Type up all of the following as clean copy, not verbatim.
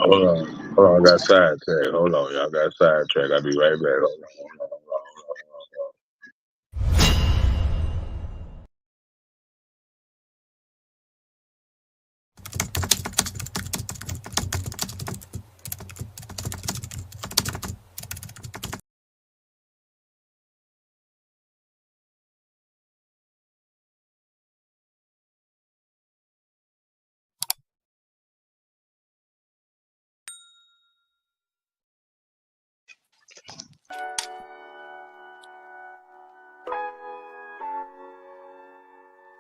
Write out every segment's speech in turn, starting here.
Hold on. Hold on, I got sidetracked. Hold on, y'all got sidetracked. I'll be right back. Hold on.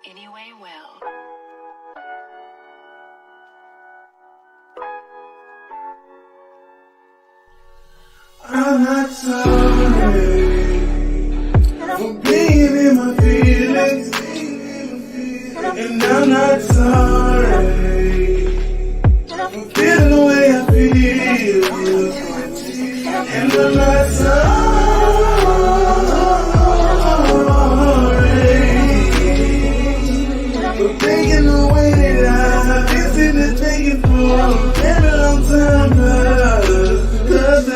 Anyway, well. I'm not sorry for being in my feelings, and I'm not sorry for feeling the way I feel, and I'm not sorry for thinking the way that I've been sitting and thinking for a very long time now. Cause I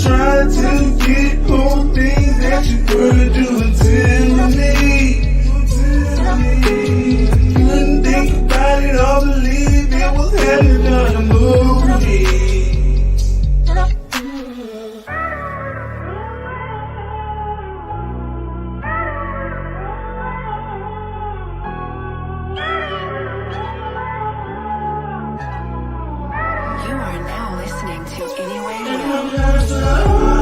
tried to get home things that you were doing to me. Couldn't think about it or believe it was happening on a movie. You are now listening to Anyway Well.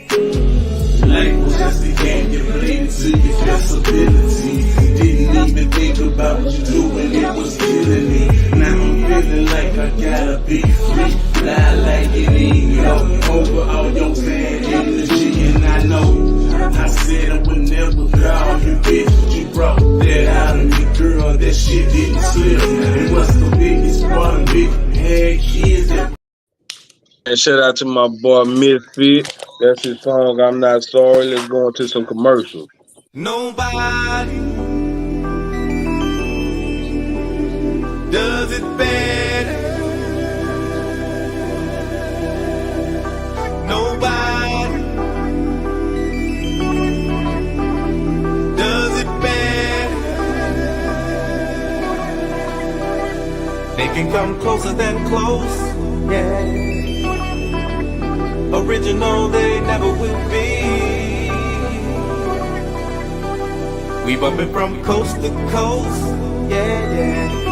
Life was just a game, you played to your flexibility. Didn't even think about what you doing, it was killing me. Now I'm feeling like I gotta be free. Fly like it ain't yo, over all your bad energy. And I know, I said I would never call you bitch, but you brought that out of me, girl. That shit didn't slip. And what's the biggest part of it? Had kids that And shout out to my boy Misfit. That's his song, I'm Not Sorry. Let's go into some commercials. nobody does it better. Nobody does it better. They can come closer than close, yeah. Original they never will be. We bumpin' from coast to coast, yeah, yeah.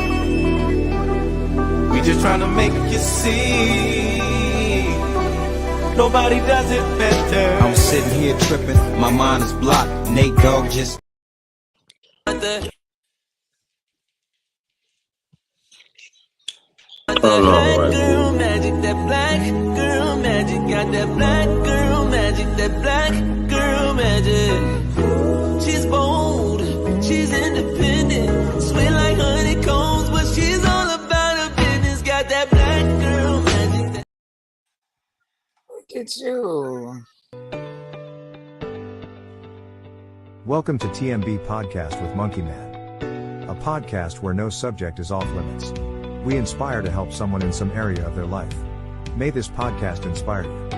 We just tryna make you see. Nobody does it better. I'm sitting here tripping, my mind is blocked. Nate Dogg just Hold on, right Girl quick. magic, that black girl magic, got that black girl magic, that black girl magic. She's bold, she's independent, sweet like honeycombs, but she's all about her business. Got that black girl magic. Look at you. Welcome to TMB Podcast with Monkey Man, a podcast where no subject is off limits. We inspire to help someone in some area of their life. May this podcast inspire you.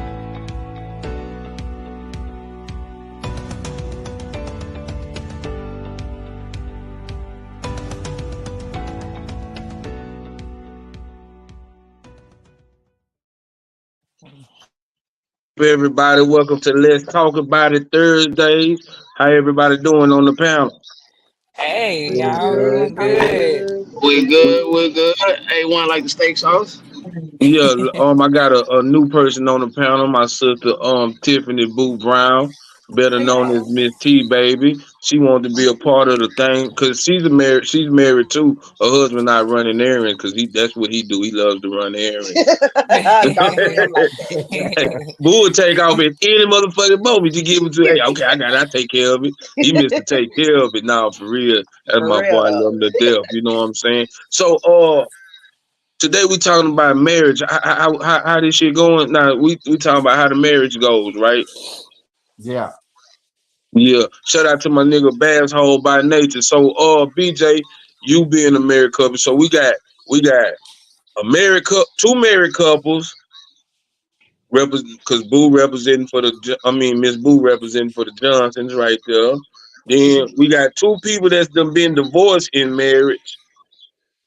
Everybody, welcome to Let's Talk About It Thursdays. How everybody doing on the panel? Hey, We y'all good. doing good. We good. Hey, one like the steak sauce? Yeah, I got a new person on the panel. My sister, Tiffany Boo Brown, better known as Miss T Baby. She wanted to be a part of the thing because She's married too. Her husband not running errands because that's what he do. He loves to run errands. Don't do him like that. Boo would take off at any motherfucking moment you give him to. Hey, okay, I take care of it. He missed to take care of it now for real. That's For my real boy. I love though. him to death. You know what I'm saying? So, today we talking about marriage. How this shit going? Now we talking about how the marriage goes, right? Yeah. Yeah. Shout out to my nigga Bass Hole by nature. So BJ, you being a married couple. So we got a married couple, two married couples, because Boo representing for Miss Boo representing for the Johnsons right there. Then we got two people that's done been divorced in marriage.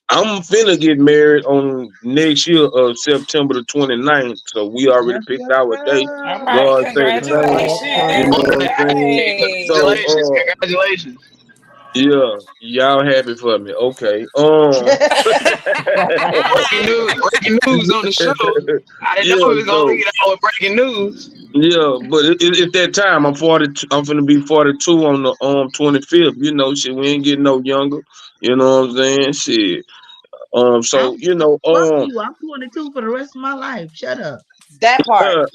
I'm finna get married on next year of September the 29th. So we already That's picked what's our date. All up. right, God save the queen. You know congratulations. what I'm saying? So Hey. Congratulations. yeah, y'all happy for me. Okay. Breaking news on the show. I didn't know Yeah, we was gonna so lead out with breaking news. yeah, but it's that time. I'm 42. I'm finna be 42 on the 25th. You know, shit, we ain't getting no younger. You know what I'm saying? Shit. I'm So you know, fuck you. I'm 22 for the rest of my life. Shut up. That part.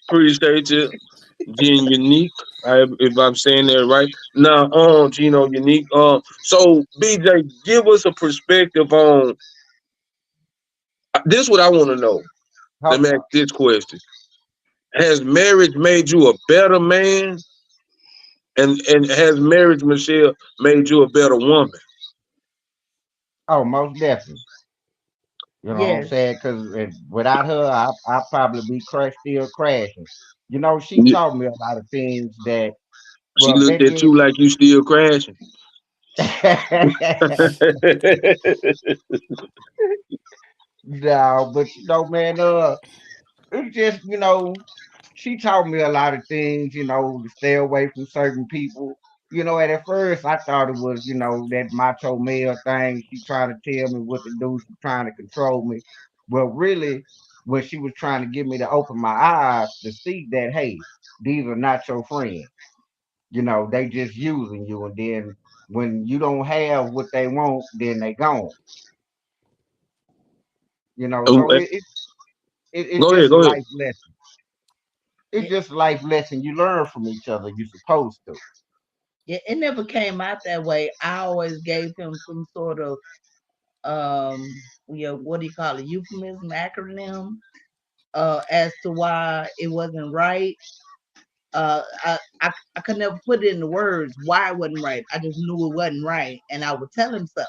appreciate you, Gene Unique. If I'm saying that right. Now, Gino Unique. So BJ, give us a perspective on this. What I want to know. Let me ask this question: has marriage made you a better man? And has marriage, Michelle, made you a better woman? Oh, most definitely. You know what I'm Yes. saying? Because without her, I probably be still crashing. You know, she Yeah, taught me a lot of things that, she well, looked back at in. you like you still crashing. No, but man, it's just, she taught me a lot of things, to stay away from certain people. And at first I thought it was, that macho male thing. She trying to tell me what to do. She trying to control me. But really, when she was trying to get me to open my eyes to see that, hey, these are not your friends. They just using you. And then when you don't have what they want, then they gone. Oh, So it's go ahead, just go ahead. life lesson. It's just life lesson you learn from each other. You're supposed to. Yeah, it never came out that way. I always gave him some sort of what do you call it? Euphemism, acronym, as to why it wasn't right. I could never put it into words why it wasn't right. I just knew it wasn't right, and I would tell him so.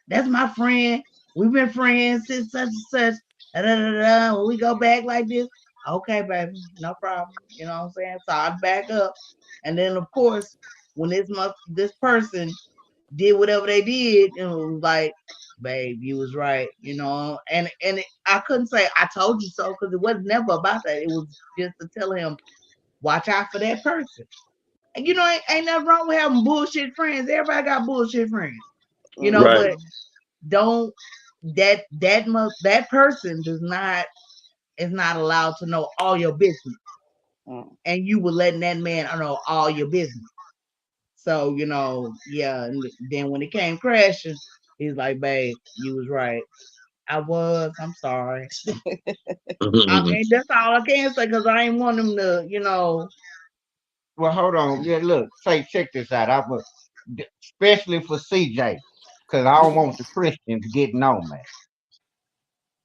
That's my friend. We've been friends since such and such. Da, da, da, da. When we go back like this, okay, baby, no problem. You know what I'm saying? So I'd back up, and then of course, when this person did whatever they did, it was like, babe, you was right. I couldn't say I told you so because it was never about that. It was just to tell him, watch out for that person. And ain't nothing wrong with having bullshit friends. Everybody got bullshit friends. Right. But don't that person is not allowed to know all your business, and you were letting that man know all your business. So yeah. And then when it came crashing, he's like, "Babe, you was right. I'm sorry." And that's all I can say because I ain't want him to. Well, hold on. Yeah, look. Check this out. Especially for CJ, because I don't want the Christians getting on me.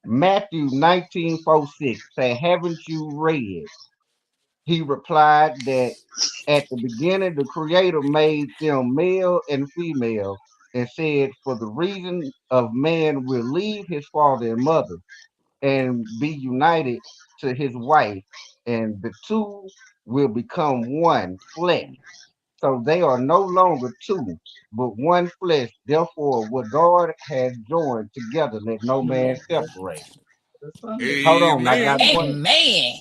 Matthew 19:46 say, "Haven't you read?" He replied that at the beginning the Creator made them male and female, and said, "For the reason of man will leave his father and mother and be united to his wife, and the two will become one flesh. So they are no longer two, but one flesh. Therefore, what God has joined together, let no man separate." Hold on, I got Amen. one. Amen.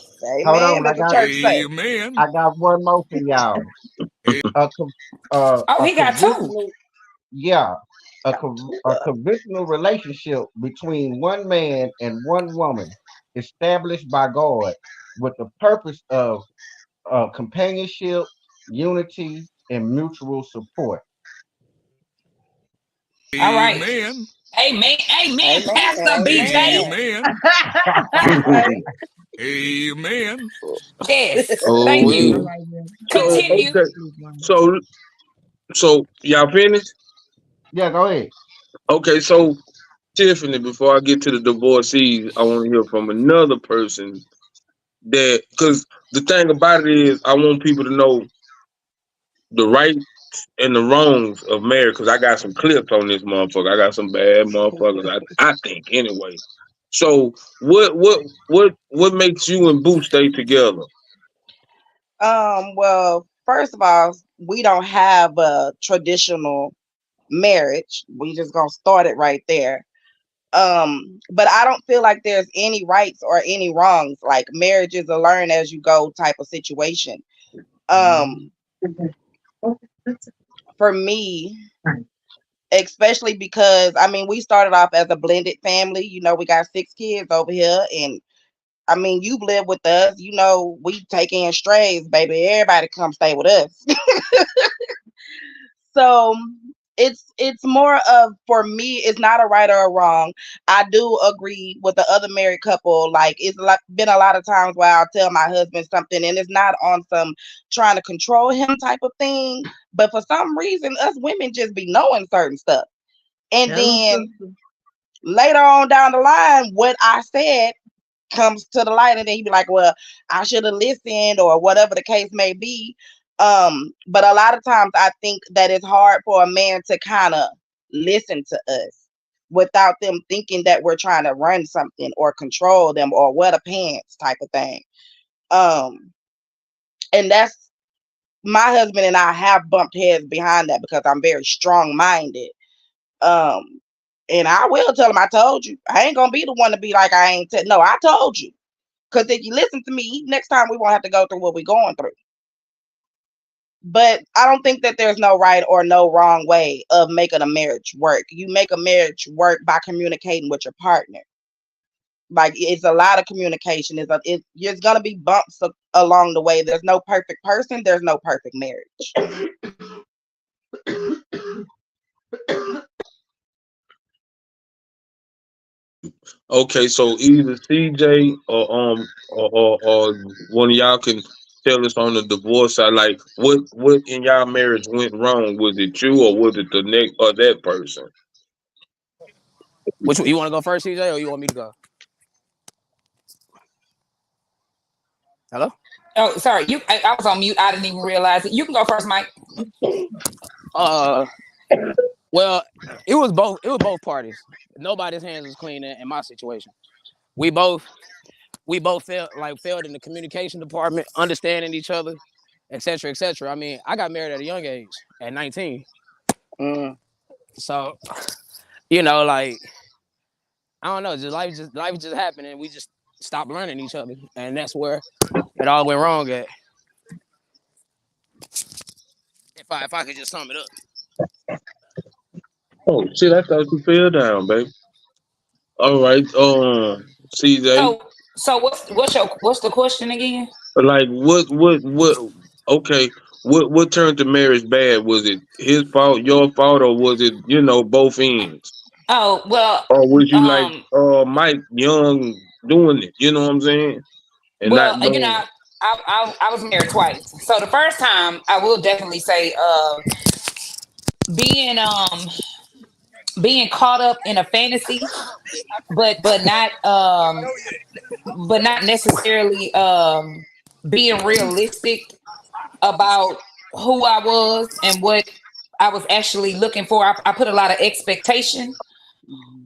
Hold Amen. on, Let the church say. Amen. I got one more for y'all. A, Oh, a he got two. conventional, yeah. a conventional relationship between one man and one woman established by God with the purpose of companionship, unity, and mutual support. All right. Amen. Amen. Amen, Amen. Pastor BJ. Amen. Okay. Amen. Yes. Oh, Thank All you. right, then. so Continue. okay, so y'all finished? Yeah, go ahead. Okay, so Tiffany, before I get to the divorcees, I want to hear from another person that, because the thing about it is, I want people to know the rights and the wrongs of marriage. Because I got some clips on this motherfucker. I got some bad motherfuckers. I think anyway. So what makes you and Boo stay together? Well, first of all, we don't have a traditional marriage. We just gonna start it right there. But I don't feel like there's any rights or any wrongs. Like marriage is a learn as you go type of situation. Um, for me, especially because I mean we started off as a blended family. You know, we got 6 kids over here, and I mean you've lived with us. You know, we take in strays, baby. Everybody come stay with us. So it's more of, for me, it's not a right or a wrong. I do agree with the other married couple. Like it's been a lot of times where I'll tell my husband something and it's not on some trying to control him type of thing, but for some reason us women just be knowing certain stuff. And Tell 'em, then sister. later on down the line, what I said comes to the light, and then he'd be like, well, I should have listened, or whatever the case may be. But a lot of times I think that it's hard for a man to kind of listen to us without them thinking that we're trying to run something or control them or wear the pants type of thing. And that's, my husband and I have bumped heads behind that because I'm very strong-minded. And I will tell him, I told you. I ain't gonna be the one to be like, I ain't no, I told you. Because if you listen to me, next time we won't have to go through what we're going through. But I don't think that there's no right or no wrong way of making a marriage work. You make a marriage work by communicating with your partner. Like it's a lot of communication. There's gonna be bumps along the way. There's no perfect person. There's no perfect marriage. Okay, so either CJ or one of y'all can tell us on the divorce side, like what in y'all marriage went wrong? Was it you or was it the next or that person? Which one, you want to go first, CJ, or you want me to go? Hello? Oh, sorry. I was on mute. I didn't even realize it. You can go first, Mike. Well, it was both parties. Nobody's hands was clean in my situation. We both failed in the communication department, understanding each other, etc., etc. I mean, I got married at a young age, at 19. So, you know, like, I don't know, life just happened, and we just stopped learning each other, and that's where it all went wrong at. If I could just sum it up. Oh shit! I thought you fell down, baby. All right, CJ. So what's the question again? Like what? Okay, what turned the marriage bad? Was it his fault, your fault, or was it both ends? Oh well. Or was you like Mike Young doing it? You know what I'm saying? And Well, not knowing. I was married twice. So the first time, I will definitely say, being caught up in a fantasy, but not necessarily being realistic about who I was and what I was actually looking for. I put a lot of expectation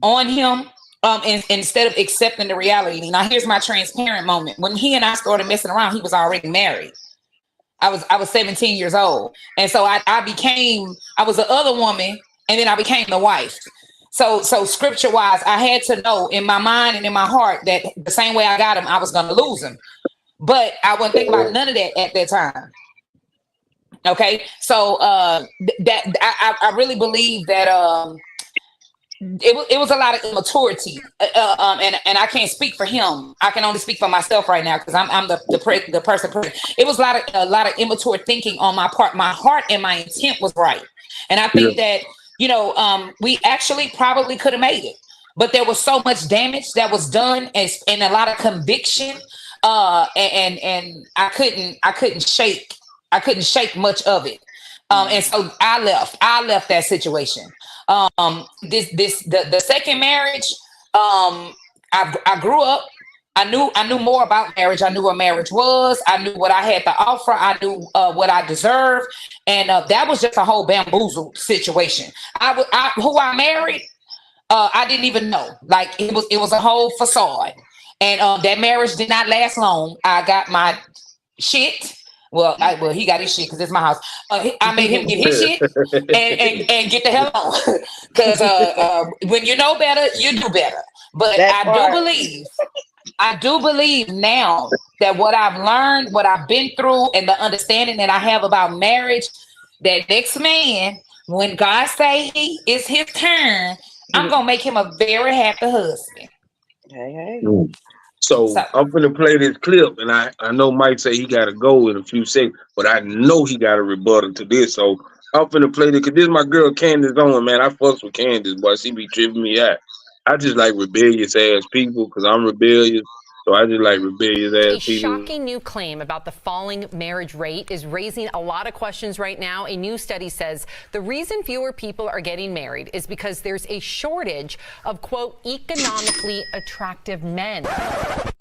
on him. And instead of accepting the reality. Now here's my transparent moment. When he and I started messing around, he was already married. I was 17 years old. And so I was the other woman, and then I became the wife. So scripture wise, I had to know in my mind and in my heart that the same way I got him, I was gonna lose him. But I wasn't thinking about none of that at that time. Okay. So that I really believe that it was a lot of immaturity, and I can't speak for him. I can only speak for myself right now because I'm the person. It was a lot of immature thinking on my part. My heart and my intent was right, and I think that we actually probably could have made it, but there was so much damage that was done, and a lot of conviction, and I couldn't shake much of it. And so I left that situation. The second marriage, I grew up. I knew more about marriage. I knew what marriage was. I knew what I had to offer. I knew what I deserved, and that was just a whole bamboozled situation. Who I married, I didn't even know. Like it was a whole facade, and that marriage did not last long. I got my shit. Well, he got his shit because it's my house. I made him get his shit and get the hell on. Because when you know better, you do better. But I do believe now that what I've learned, what I've been through, and the understanding that I have about marriage, that next man, when God say it's his turn, I'm gonna make him a very happy husband. Hey. So I'm gonna play this clip, and I know Mike say he gotta go in a few seconds, but I know he got a rebuttal to this. So I'm gonna play this because this is my girl Candace Owen, man. I fucks with Candace, boy. She be tripping me out. I just like rebellious ass people because I'm rebellious. So I just like rebellious ass people. A shocking new claim about the falling marriage rate is raising a lot of questions right now. A new study says the reason fewer people are getting married is because there's a shortage of, quote, economically attractive men.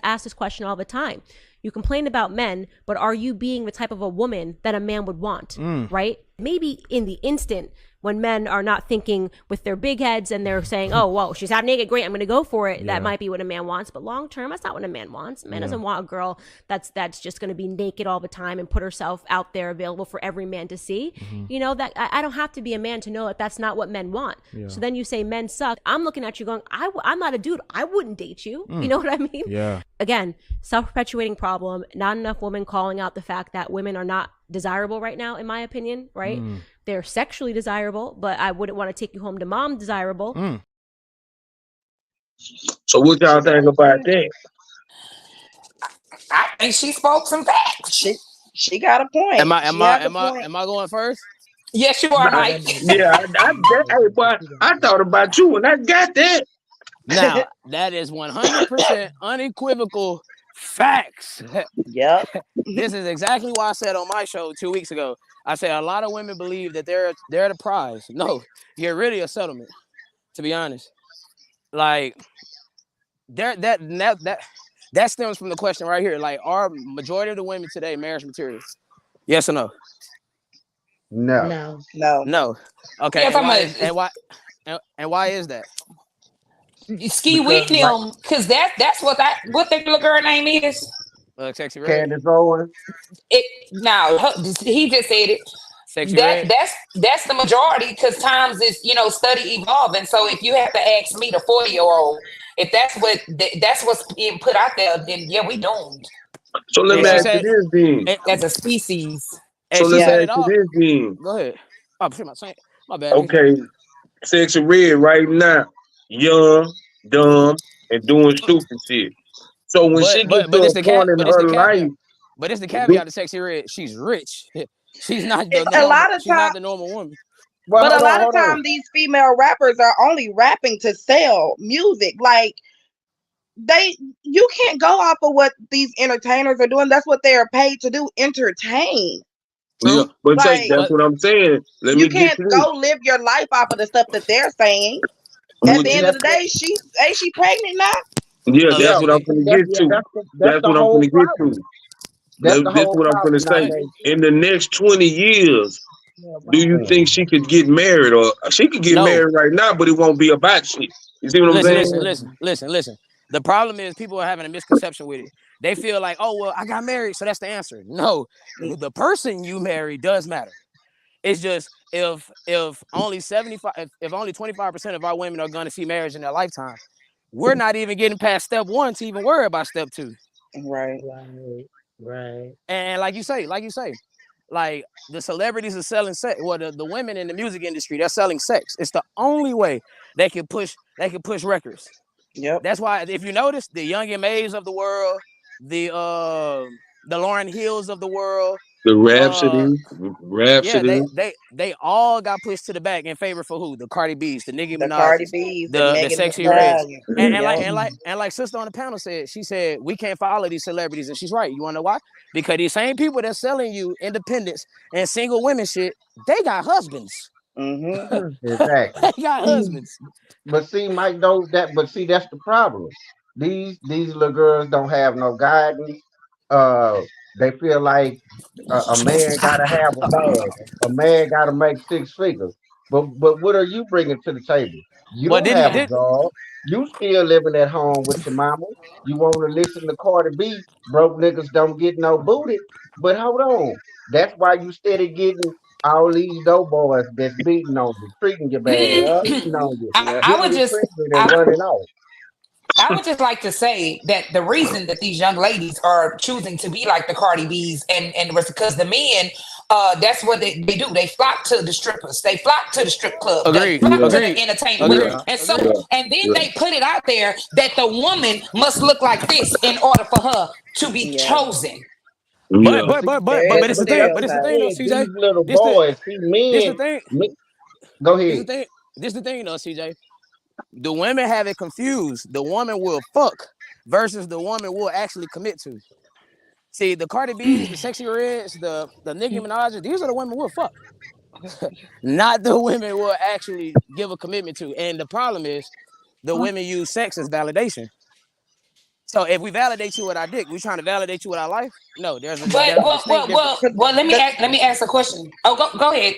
Ask this question all the time. You complain about men, but are you being the type of a woman that a man would want, right? Maybe in the instant when men are not thinking with their big heads and they're saying, oh, whoa, she's half naked, great, I'm going to go for it. Yeah. That might be what a man wants. But long term, that's not what a man wants. A man doesn't want a girl that's just going to be naked all the time and put herself out there available for every man to see. You know, that I don't have to be a man to know that that's not what men want. So then you say men suck. I'm looking at you going, I'm not a dude. I wouldn't date you. You know what I mean? Yeah. Again, self-perpetuating problem. Not enough women calling out the fact that women are not desirable right now, in my opinion, right? They're sexually desirable, but I wouldn't want to take you home to mom desirable. So what y'all think about that? I think she spoke some facts. She got a point. Am I going first? Yes, you are, Mike. Yeah, hey, but I thought about you and I got that. Now, that is 100% unequivocal facts. Yep. This is exactly why I said on my show 2 weeks ago, I said a lot of women believe that they're the prize. No, you're really a settlement, to be honest. Like, that stems from the question right here. Like, are majority of the women today marriage material? Yes or no? No. Okay. Yes, and why is that? Ski with them, because that's what the little girl name is. Sexy Red. Candace Owens. He just said it. Sexy Red. That's the majority, because times is study evolving. So if you have to ask me, the 40-year-old, if that's what's being put out there, then yeah, we doomed. So let me ask you this then. As a species. So let's ask you this then. Go ahead. Oh, my bad. Okay, Sexy Red right now, young, dumb, and doing stupid shit. So when she gets to a point in her life, but it's the caveat to Sexy Red. She's rich. She's not the normal woman. But a lot of times these female rappers are only rapping to sell music. Like you can't go off of what these entertainers are doing. That's what they are paid to do, entertain. Yeah, but that's what I'm saying. You can't go live your life off of the stuff that they're saying. At the end of the day, ain't she pregnant now? Yeah, that's what I'm gonna get to. That's what I'm gonna get to. That's what I'm gonna say. In the next 20 years, do you think she could get married, or she could get married right now, but it won't be about shit? You see what I'm saying? Listen. The problem is people are having a misconception with it. They feel like, oh well, I got married, so that's the answer. No, the person you marry does matter. It's just if only 25% of our women are going to see marriage in their lifetime, we're not even getting past step 1 to even worry about step 2. Right. And like you say, like the celebrities are selling sex. Well, the women in the music industry, they're selling sex. It's the only way they can push records. Yep. That's why if you notice, the Young M.A's of the world, the Lauryn Hills of the world, The Rhapsody. yeah, they all got pushed to the back in favor for who? The Cardi B's, the Nicki The Cardi Minaj's, B's, the Megan Sexy Thee Reds, Stallion. and like sister on the panel said, she said we can't follow these celebrities, and she's right. You wanna know why? Because these same people that's selling you independence and single women shit, they got husbands. Exactly. They got husbands. But see, Mike, though that's the problem. These little girls don't have no guidance. They feel like a man gotta have a bag. A man gotta make 6 figures. But what are you bringing to the table? You Well, don't have a job. You still living at home with your mama. You want to listen to Cardi B? Broke niggas don't get no booty. But hold on, that's why you steady getting all these dope boys that's beating on you, treating you bad, cheating on you, I would getting you just pregnant and running off. I would just like to say that the reason that these young ladies are choosing to be like the Cardi B's and because the men, that's what they do. They flock to the strippers. They flock to the strip club. They flock to the entertainment. And so, and then they put it out there that the woman must look like this in order for her to be chosen. But it's the thing. But it's the thing, though, CJ. These little boys, see men. This the thing. Go ahead. This the thing, though, CJ. The women have it confused. The woman will fuck versus the woman will actually commit to. See, the Cardi B's, the Sexy Reds, the Nicki Minaj, these are the women will fuck. Not the women will actually give a commitment to. And the problem is the women use sex as validation. So if we validate you with our dick, we trying to validate you with our life? No, there's a well, let me ask a question. Oh, go ahead.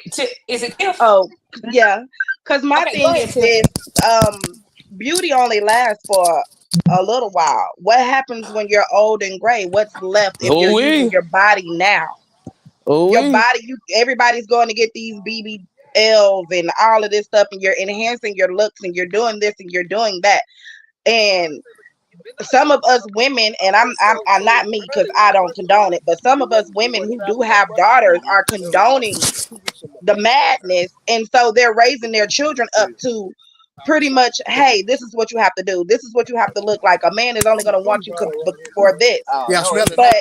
Is it Tiff? Oh, yeah. Because my thing is this, beauty only lasts for a little while. What happens when you're old and gray? What's left if you're using your body now? Your body, everybody's going to get these BBLs and all of this stuff, and you're enhancing your looks, and you're doing this and you're doing that. And some of us women, and I'm not me because I don't condone it, but some of us women who do have daughters are condoning the madness, and so they're raising their children up to pretty much, hey, this is what you have to do. This is what you have to look like. A man is only going to want you for this. But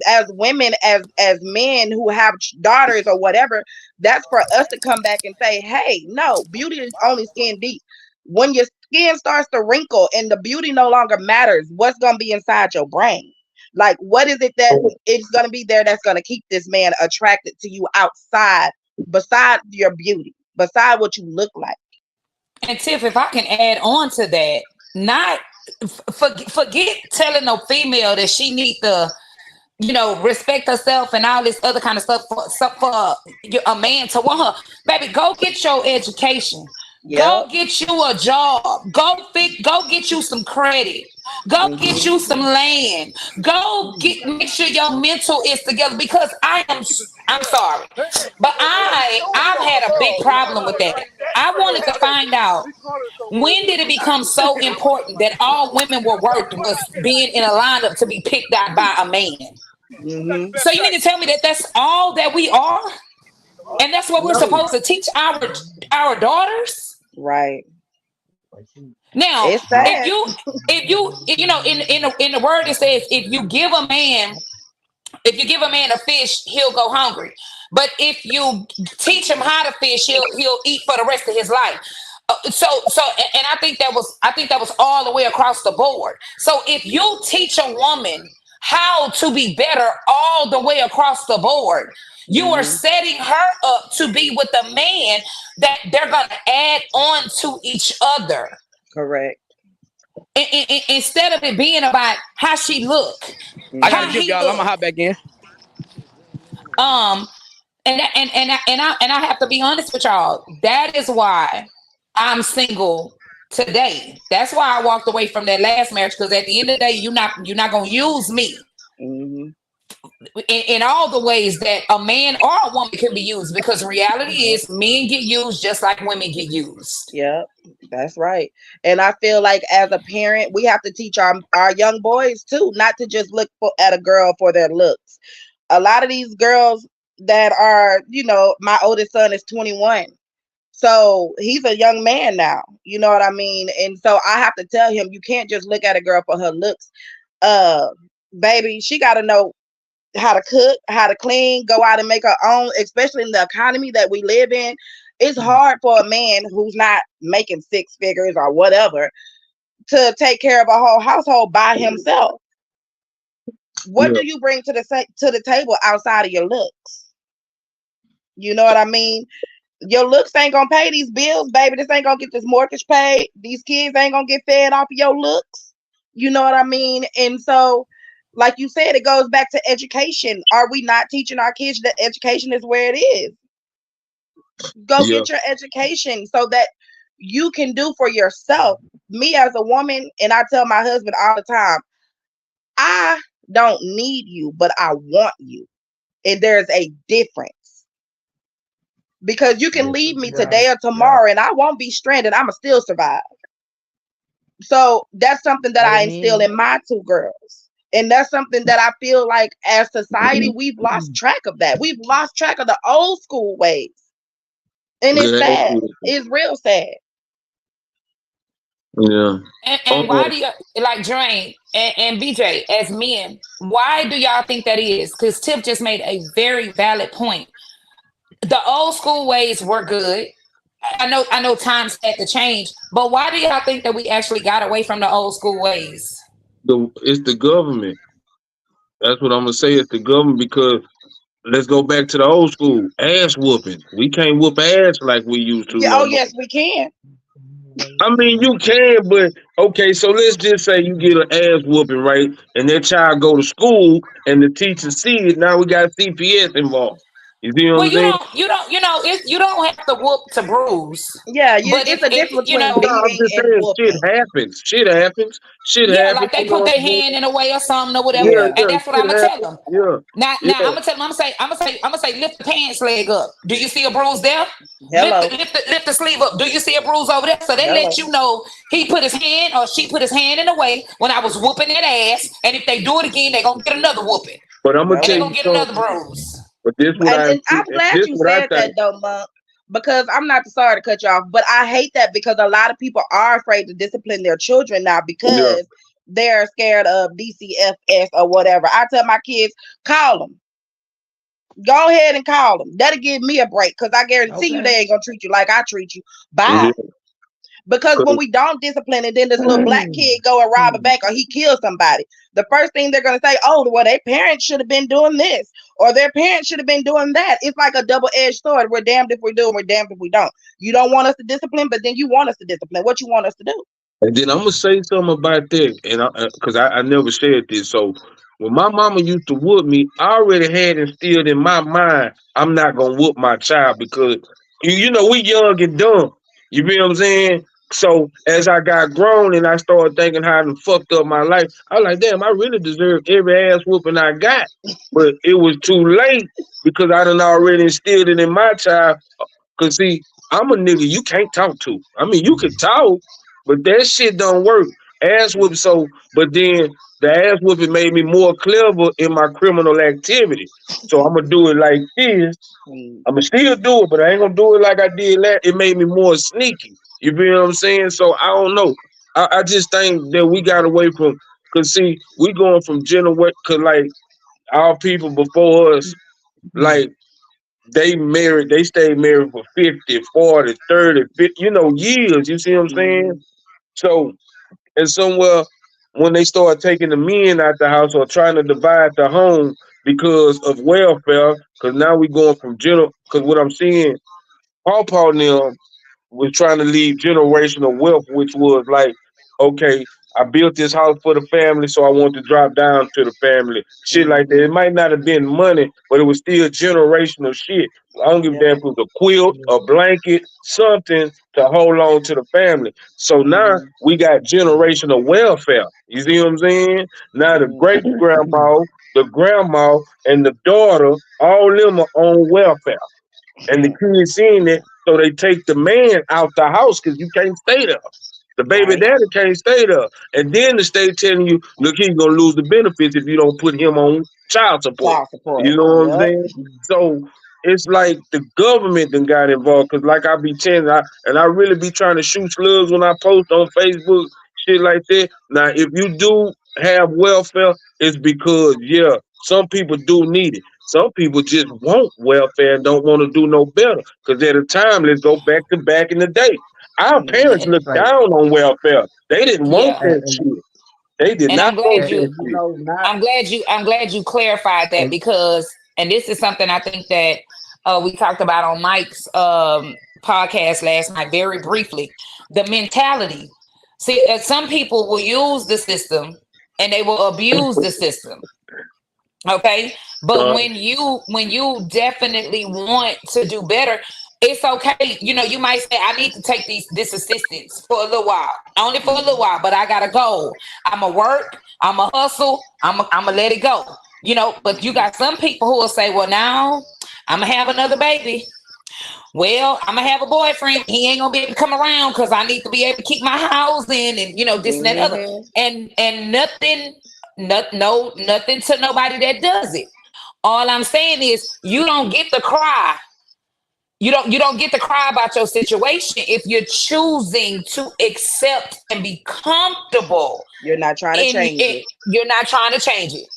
as women, as men who have daughters or whatever, that's for us to come back and say, hey, no, beauty is only skin deep. When your skin starts to wrinkle and the beauty no longer matters, what's going to be inside your brain? Like, what is it that it's going to be there that's going to keep this man attracted to you outside, besides your beauty, beside what you look like? And Tiff, if I can add on to that, not forget telling a female that she need to, respect herself and all this other kind of stuff for a man to want her. Baby, go get your education. Yep. Go get you a job. Go get you some credit. Go get you some land. Make sure your mental is together, because I'm sorry, but I've had a big problem with that. I wanted to find out, when did it become so important that all women were worth was being in a lineup to be picked out by a man? So you need to tell me that that's all that we are, and that's what we're supposed to teach our daughters? Right. Now, if you in the word it says, if you give a man a fish, he'll go hungry. But if you teach him how to fish, he'll eat for the rest of his life. And I think that was all the way across the board. So if you teach a woman how to be better all the way across the board, you are setting her up to be with a man that they're going to add on to each other. Correct. Instead of it being about how she look. I gotta give y'all. I'm gonna hop back in. And I have to be honest with y'all. That is why I'm single today. That's why I walked away from that last marriage, because at the end of the day, you're not gonna use me. in all the ways that a man or a woman can be used, because reality is men get used just like women get used. Yep, that's right. And I feel like as a parent, we have to teach our young boys too, not to just look at a girl for their looks. A lot of these girls that are, my oldest son is 21. So he's a young man now, you know what I mean? And so I have to tell him, you can't just look at a girl for her looks. Baby, she got to know how to cook, how to clean, go out and make her own, especially in the economy that we live in. It's hard for a man who's not making six figures or whatever to take care of a whole household by himself. What do you bring to the table outside of your looks? You know what I mean? Your looks ain't gonna pay these bills, baby. This ain't gonna get this mortgage paid. These kids ain't gonna get fed off of your looks. You know what I mean? And so, like you said, it goes back to education. Are we not teaching our kids that education is where it is? Go get your education so that you can do for yourself. Me as a woman, and I tell my husband all the time, I don't need you, but I want you. And there's a difference. Because you can leave me today or tomorrow and I won't be stranded. I'ma still survive. So that's something that I instill in my two girls. And that's something that I feel like as society, we've lost track of that. We've lost track of the old school ways. And it's sad. It's real sad. Yeah. And why do you, like Drain and BJ, as men, why do y'all think that is? Because Tip just made a very valid point. The old school ways were good. I know times had to change, but why do y'all think that we actually got away from the old school ways? It's the government. That's what I'm gonna say. It's the government, because let's go back to the old school ass whooping. We can't whoop ass like we used to. Yeah, yes, we can. I mean, you can, but okay. So let's just say you get an ass whooping, right? And that child go to school, and the teacher see it. Now we got CPS involved. You see what I'm saying? You don't have to whoop to bruise. Yeah, but it's a difference between I'm just saying, shit happens. Shit happens. Like they put their hand in a way or something or whatever, and that's what I'm gonna tell them. Now I'm gonna tell them. I'm gonna say, lift the pants leg up. Do you see a bruise there? Lift the sleeve up. Do you see a bruise over there? So they let you know he put his hand or she put his hand in the way when I was whooping that ass, and if they do it again, they gonna get another whooping. But I'm gonna tell you, get another bruise. But this and I'm glad you said that though, Monk, because I'm not sorry to cut you off, but I hate that because a lot of people are afraid to discipline their children now because they're scared of DCFS or whatever. I tell my kids, call them. Go ahead and call them. That'll give me a break because I guarantee you they ain't gonna treat you like I treat you. Bye. Because when we don't discipline and then this little black kid go and rob a bank or he kills somebody, the first thing they're going to say, oh, well, their parents should have been doing this or their parents should have been doing that. It's like a double-edged sword. We're damned if we do and we're damned if we don't. You don't want us to discipline, but then you want us to discipline. What you want us to do? And then I'm going to say something about that, and because I never said this. So when my mama used to whoop me, I already had instilled in my mind, I'm not going to whoop my child because, you know, we young and dumb. You feel what I'm saying? So as I got grown and I started thinking how I done fucked up my life, I was like, damn, I really deserve every ass whooping I got. But it was too late because I done already instilled it in my child. Because, see, I'm a nigga you can't talk to. I mean, you can talk, but that shit don't work. Ass whooping, but then the ass whooping made me more clever in my criminal activity. So I'm going to do it like this. I'm going to still do it, but I ain't going to do it like I did that. It made me more sneaky. You feel what I'm saying? So I don't know. I just think that we got away from, because see, we going from generation, because like our people before us, like they stayed married for 50, 40, 30, 50, years. You see what I'm saying? So, and somewhere when they start taking the men out the house or trying to divide the home because of welfare, because now we going from because what I'm seeing, Paw now was trying to leave generational wealth, which was like, okay, I built this house for the family, so I want to drop down to the family. Shit like that. It might not have been money, but it was still generational shit. I don't give a damn if it was a quilt, a blanket, something to hold on to the family. So now we got generational welfare. You see what I'm saying? Now the great grandma the grandma, and the daughter, all them are on welfare. And the kids seeing it, so they take the man out the house because you can't stay there. The baby Right. daddy can't stay there. And then the state telling you, look, he's gonna lose the benefits if you don't put him on child support. Child support. You know what I'm Yep. saying? So it's like the government then got involved. Cause like I be telling, I really be trying to shoot slugs when I post on Facebook, shit like that. Now, if you do have welfare, it's because some people do need it. Some people just want welfare and don't want to do no better. Cause at the time, let's go back in the day. Our parents Mhm. looked Say, down on welfare. They didn't want Yeah. that and shit. They did And not I'm want glad and that you you shit. know not I'm glad you clarified that, and because and this is something I think that we talked about on Mike's podcast last night very briefly. The mentality. See, some people will use the system and they will abuse the system. Okay, but Uh, when you definitely want to do better, it's okay. You might say, I need to take this assistance for a little while, only for a little while, but I gotta go. I'ma work, I'ma hustle, I'ma let it go. But you got some people who will say, well, now I'ma have another baby. Well, I'm gonna have a boyfriend. He ain't gonna be able to come around because I need to be able to keep my house in, and this and that and other. Mhm. And nothing to nobody that does it. All I'm saying is you don't get to cry. You don't get to cry about your situation if you're choosing to accept and be comfortable You're not trying to in change it. it. You're not trying to change it.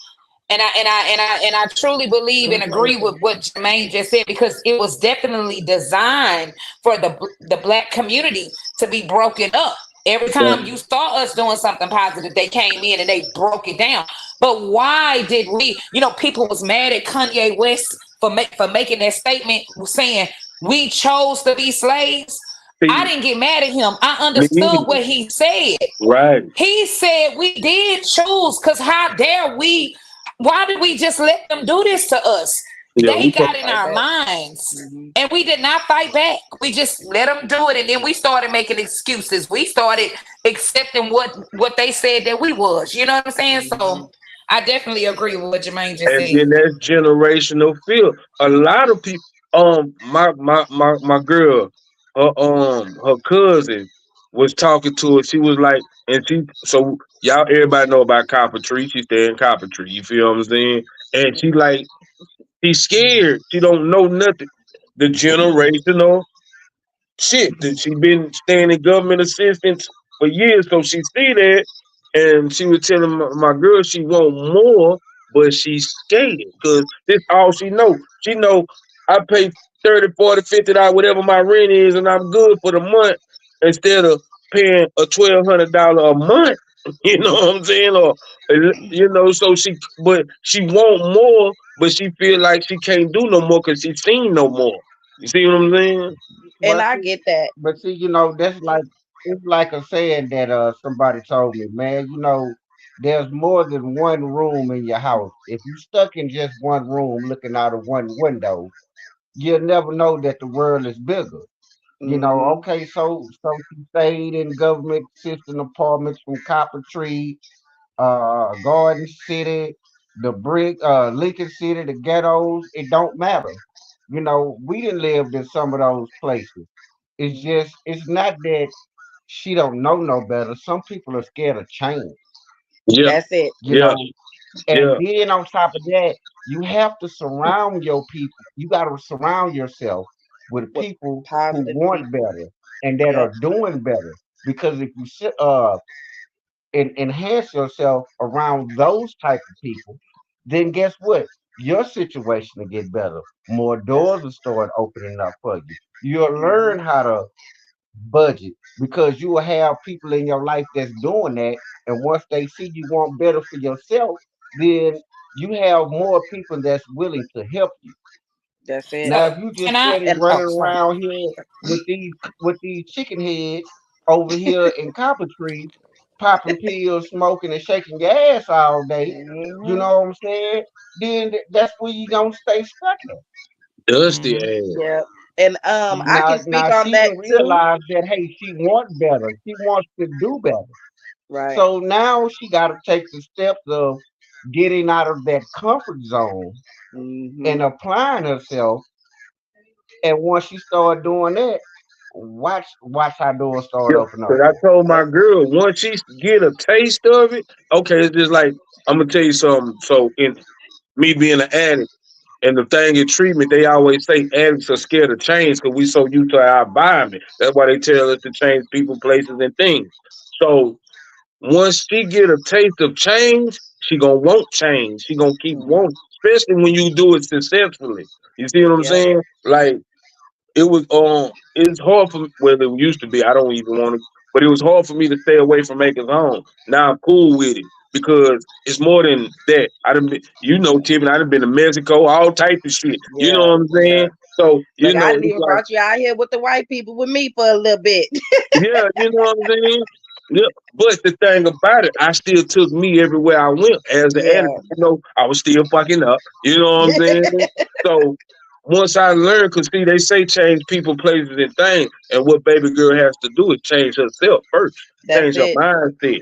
And I truly believe and agree with what Jermaine just said, because it was definitely designed for the black community to be broken up. Every time you saw us doing something positive, they came in and they broke it down. But why did we? People was mad at Kanye West for making that statement, saying we chose to be slaves. I didn't get mad at him. I Me understood either. what he said. Right. He said we did choose, because how dare we? Why did we just let them do this to us? Yeah, They we got talk in Fight our back. minds, Mhm. and we did not fight back. We just let them do it, and then we started making excuses. We started accepting what they said that we was. You know what I'm saying? So I definitely agree with what Jermaine just and said. then that's generational fear. A lot of people, my girl, her cousin was talking to her. She was like, so y'all, everybody know about Coppertree. She stay in Coppertree. You feel what I'm saying? And she like, she's scared. She don't know nothing. The generational shit that she been staying in government assistance for years, so she see that, and she was telling my girl she want more, but she's scared because this all she know. She know I pay 30, 40, $50, whatever my rent is, and I'm good for the month instead of paying a $1,200 a month. You know what I'm saying? Or so but she want more, but she feel like she can't do no more because she seen no more. You see what I'm saying? And but I see, get that. but see, that's like it's like a saying that somebody told me, man. There's more than one room in your house. If you stuck in just one room looking out of one window, you'll never know that the world is bigger. Mhm. Okay, so she stayed in government system apartments from Copper Tree, Garden City, the brick, Lincoln City, the ghettos. It don't matter. We didn't live in some of those places. It's not that she don't know no better. Some people are scared of change. Yeah, That's it. You yeah, know, and yeah, then on top of that, you have to surround your people. You got to surround yourself with With people who positive want people. better and that Yep. are doing better. Because if you enhance yourself around those type of people, then guess what? Your situation will get better. More That's doors will start opening up for you. You'll learn mhm. how to budget because you will have people in your life that's doing that. And once they see you want better for yourself, then you have more people that's willing to help you. That's it. Now, if So you can just I? steady And running Oh, sorry. around here with these chicken heads over here in Copper Tree, popping pills, smoking, and shaking your ass all day, you mhm. know what I'm saying? Then that's where you gonna stay stuck at. dusty Mhm. ass. Yep. And I Now, can speak now on she that didn't too. realize that hey, she wants better. She wants to do better. Right. So now she got to take the steps of getting out of that comfort zone and applying herself. And once she started doing that, watch how doors start opening up. Because I told my girl, once she get a taste of it, okay, it's just like, I'm going to tell you something. So in me being an addict, and the thing in treatment, they always say addicts are scared of change because we so used to our environment. That's why they tell us to change people, places, and things. So once she get a taste of change, she gonna want change. She gonna keep wanting, especially when you do it successfully. You see what I'm saying? Like it was it's hard for well, it used to be. I don't even want to, but it was hard for me to stay away from Maker's Home. Now I'm cool with it because it's more than that. I done been, you know, Tiffany, I done been to Mexico, all type of shit. You know what I'm saying? So you Like, know, I didn't even it's like, brought you out here with the white people with me for a little bit. yeah, you know what I'm saying? Yeah, but the thing about it, I still took me everywhere I went as an addict. You know, I was still fucking up. You know what I'm saying? So once I learned, because see, they say change people, places, and things, and what baby girl has to do is change herself first. Change her mindset.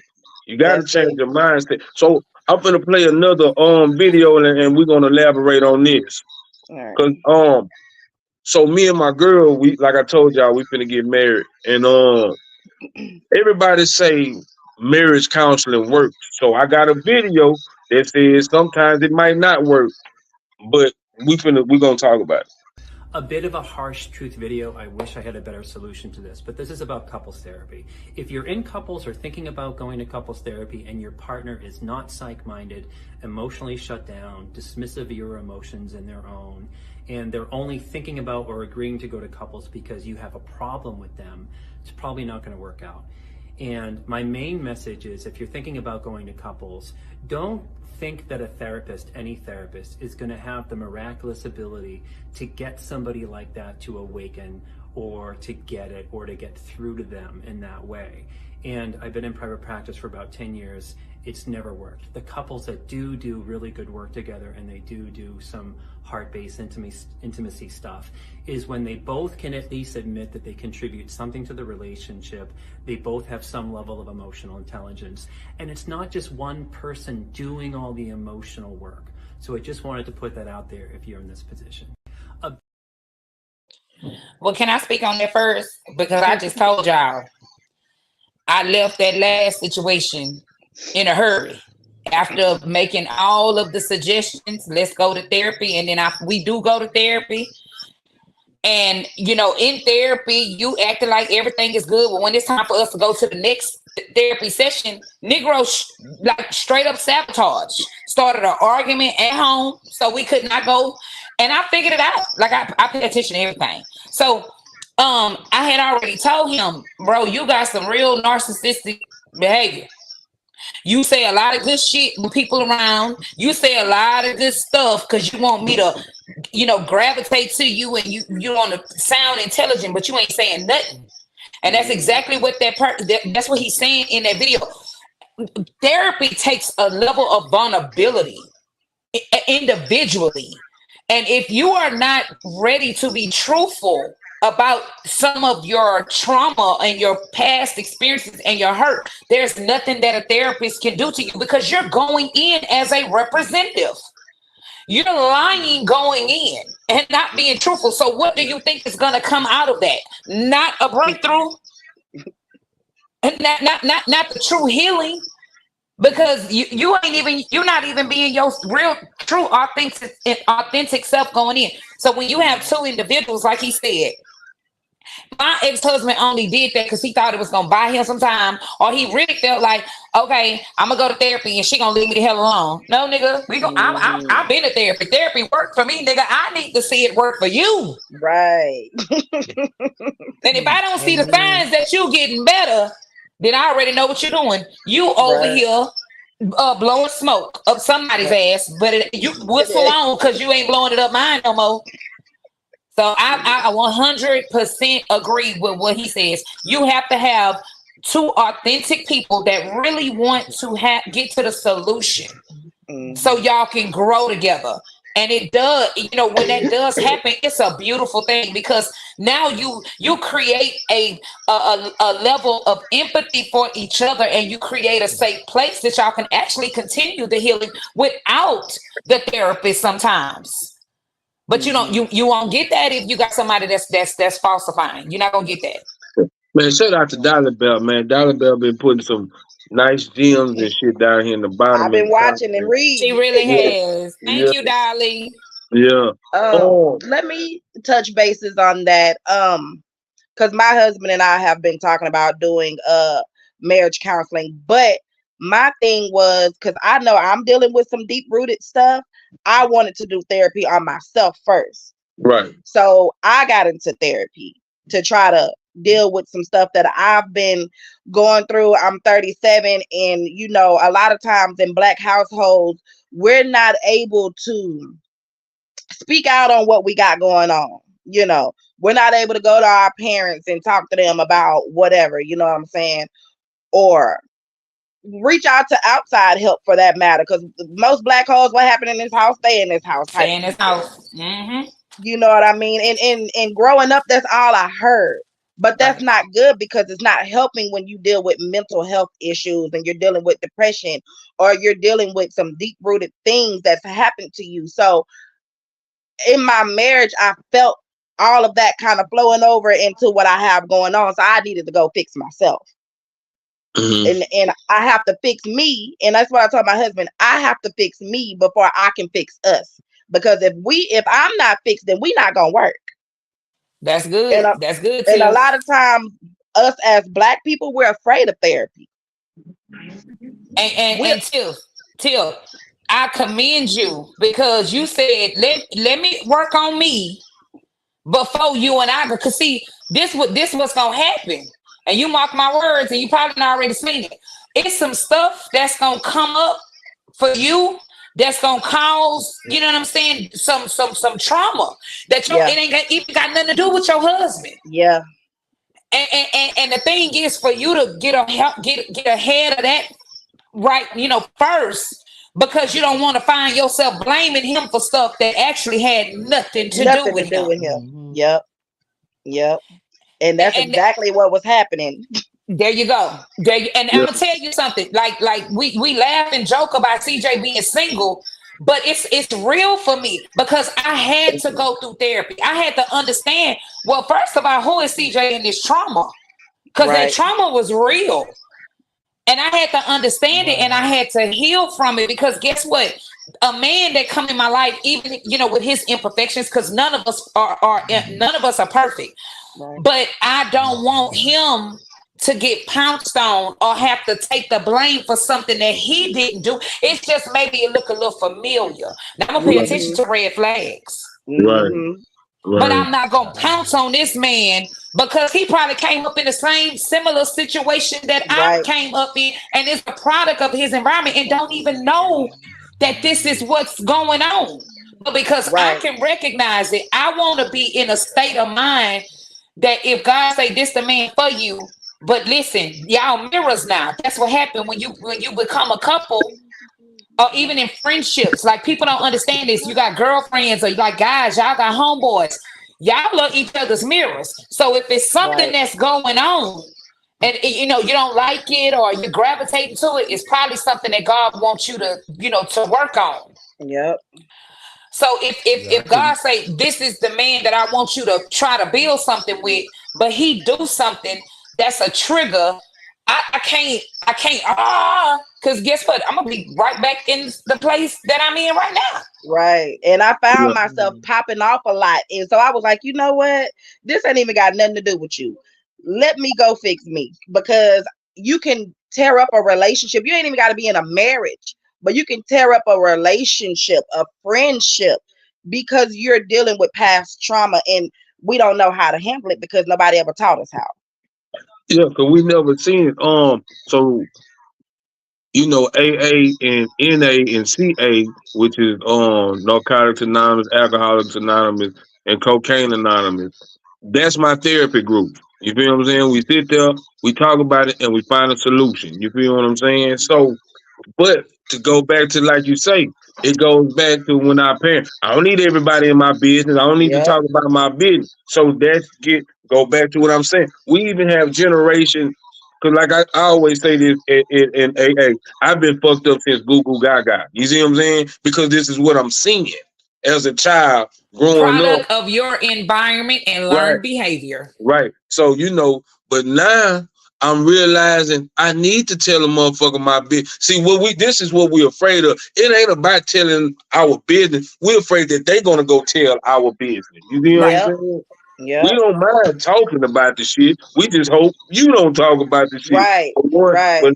You got to change your mindset. So I'm gonna play another video, and we're gonna elaborate on this. Cause so me and my girl, we like I told y'all, we finna get married, and everybody say marriage counseling works. So I got a video that says sometimes it might not work, but we're gonna talk about it. A bit of a harsh truth video. I wish I had a better solution to this, but this is about couples therapy. If you're in couples or thinking about going to couples therapy and your partner is not psych-minded, emotionally shut down, dismissive of your emotions and their own, and they're only thinking about or agreeing to go to couples because you have a problem with them, it's probably not going to work out. And my main message is, if you're thinking about going to couples, don't think that a therapist, any therapist, is going to have the miraculous ability to get somebody like that to awaken or to get it or to get through to them in that way. And I've been in private practice for about 10 years. It's never worked. The couples that do really good work together, and they do some heart-based intimacy stuff, is when they both can at least admit that they contribute something to the relationship. They both have some level of emotional intelligence, and it's not just one person doing all the emotional work. So I just wanted to put that out there if you're in this position. Well, can I speak on that first? Because I just told y'all, I left that last situation in a hurry after making all of the suggestions. Let's go to therapy. And then we do go to therapy. And, you know, in therapy, you acting like everything is good. But when it's time for us to go to the next therapy session, Negro like straight up sabotage. Started an argument at home, so we could not go. And I figured it out. Like I pay attention to everything. So I had already told him, bro, you got some real narcissistic behavior. You say a lot of good shit when people around. You say a lot of good stuff because you want me to, you know, gravitate to you, and you want to sound intelligent, but you ain't saying nothing. And that's exactly what that's what he's saying in that video. Therapy takes a level of vulnerability individually. And if you are not ready to be truthful about some of your trauma and your past experiences and your hurt, there's nothing that a therapist can do to you, because you're going in as a representative. You're lying going in and not being truthful. So what do you think is going to come out of that? Not a breakthrough, and not the true healing, because you're not even being your real, true, authentic self going in. So when you have two individuals, like he said, my ex-husband only did that because he thought it was gonna buy him some time, or he really felt like, okay, I'm gonna go to therapy and she gonna leave me the hell alone. No, nigga, I've been to therapy. Therapy worked for me, nigga. I need to see it work for you. Right. And if I don't see the signs that you getting better, then I already know what you're doing. You over here blowing smoke up somebody's ass, but you whistle on because you ain't blowing it up mine no more. So I 100% agree with what he says. You have to have two authentic people that really want to get to the solution, so y'all can grow together. And it does, you know, when that does happen, it's a beautiful thing, because Now you create a level of empathy for each other, and you create a safe place that y'all can actually continue the healing without the therapist sometimes. But you don't you won't get that if you got somebody that's falsifying. You're not gonna get that. Man, shout out to Dollar Bell, man. Dollar Bell been putting some nice gems and shit down here in the bottom. I've been watching and reading. She really has. Thank you, Dolly. Yeah. Let me touch bases on that. Because my husband and I have been talking about doing marriage counseling, but my thing was, because I know I'm dealing with some deep rooted stuff, I wanted to do therapy on myself first. Right. So I got into therapy to try to deal with some stuff that I've been going through. I'm 37, and you know, a lot of times in Black households, we're not able to speak out on what we got going on. You know, we're not able to go to our parents and talk to them about whatever, you know what I'm saying? Or reach out to outside help for that matter. Because most Black hoes, what happened in this house, stay in this house. Stay in this house. Mm-hmm. You know what I mean? And growing up, that's all I heard. But that's not good, because it's not helping when you deal with mental health issues and you're dealing with depression, or you're dealing with some deep-rooted things that's happened to you. So in my marriage, I felt all of that kind of flowing over into what I have going on. So I needed to go fix myself. And I have to fix me. And that's what I told my husband. I have to fix me before I can fix us. Because if I'm not fixed, then we're not gonna work. That's good. That's good. And a lot of times, us as Black people, we're afraid of therapy. And Till, I commend you, because you said let me work on me before you and I, because see, this what's gonna happen. And you mark my words, and you probably already seen it. It's some stuff that's gonna come up for you that's gonna cause, you know what I'm saying, some trauma that it ain't even got nothing to do with your husband. Yeah. And the thing is, for you to get ahead of that, right, you know, first, because you don't want to find yourself blaming him for stuff that actually had nothing to do with him. Yep. And that's exactly what was happening. There you go. And I'm gonna tell you something. Like we laugh and joke about CJ being single, but it's real for me, because I had to go through therapy. I had to understand. Well, first of all, who is CJ in this trauma? Because that trauma was real, and I had to understand it, and I had to heal from it. Because guess what? A man that come in my life, even with his imperfections, because none of us are perfect. But I don't want him to get pounced on or have to take the blame for something that he didn't do. It's just maybe it look a little familiar. Now I'm gonna pay attention to red flags. Right. But I'm not gonna pounce on this man, because he probably came up in the same similar situation that I came up in, and it's a product of his environment, and don't even know that this is what's going on. But because I can recognize it, I want to be in a state of mind that if God say this the man for you, but listen, y'all mirrors now. That's what happened when you become a couple, or even in friendships. Like, people don't understand this. You got girlfriends, or you got guys, y'all got homeboys. Y'all are each other's mirrors. So if it's something that's going on, and you don't like it, or you gravitate to it, it's probably something that God wants you to to work on. Yep. So if God say this is the man that I want you to try to build something with, but he do something that's a trigger, I can't because guess what? I'm gonna be right back in the place that I'm in right now. Right. And I found myself popping off a lot. And so I was like, you know what? This ain't even got nothing to do with you. Let me go fix me. Because you can tear up a relationship. You ain't even got to be in a marriage, but you can tear up a relationship, a friendship, because you're dealing with past trauma, and we don't know how to handle it because nobody ever taught us how. Yeah, because we never seen it. So AA and NA and CA, which is Narcotics Anonymous, Alcoholics Anonymous, and Cocaine Anonymous. That's my therapy group. You feel what I'm saying? We sit there, we talk about it, and we find a solution. You feel what I'm saying? So But to go back to like you say, it goes back to when our parents. I don't need everybody in my business. I don't need to Yep. talk about my business. So that's go back to what I'm saying. We even have generation. Cause like I always say this in AA, I've been fucked up since Goo Goo Gaga. You see what I'm saying? Because this is what I'm seeing as a child growing up. Product of your environment and Right. learned behavior. Right. So but now I'm realizing I need to tell a motherfucker my business. See, this is what we're afraid of. It ain't about telling our business. We're afraid that they're gonna go tell our business. You see what I'm Yep. saying? Yep. We don't mind talking about the shit. We just hope you don't talk about the shit. Right. Right. But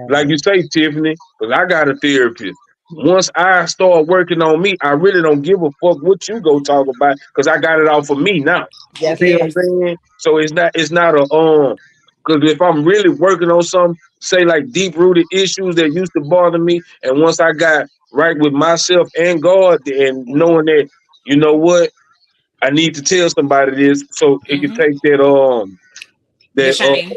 like you say, Tiffany, because I got a therapist. Once I start working on me, I really don't give a fuck what you go talk about because I got it all for me now. You That's see what I'm it. saying? So it's not a because if I'm really working on some, say like deep rooted issues that used to bother me, and once I got right with myself and God and knowing that, you know what, I need to tell somebody this so it can take The that shame.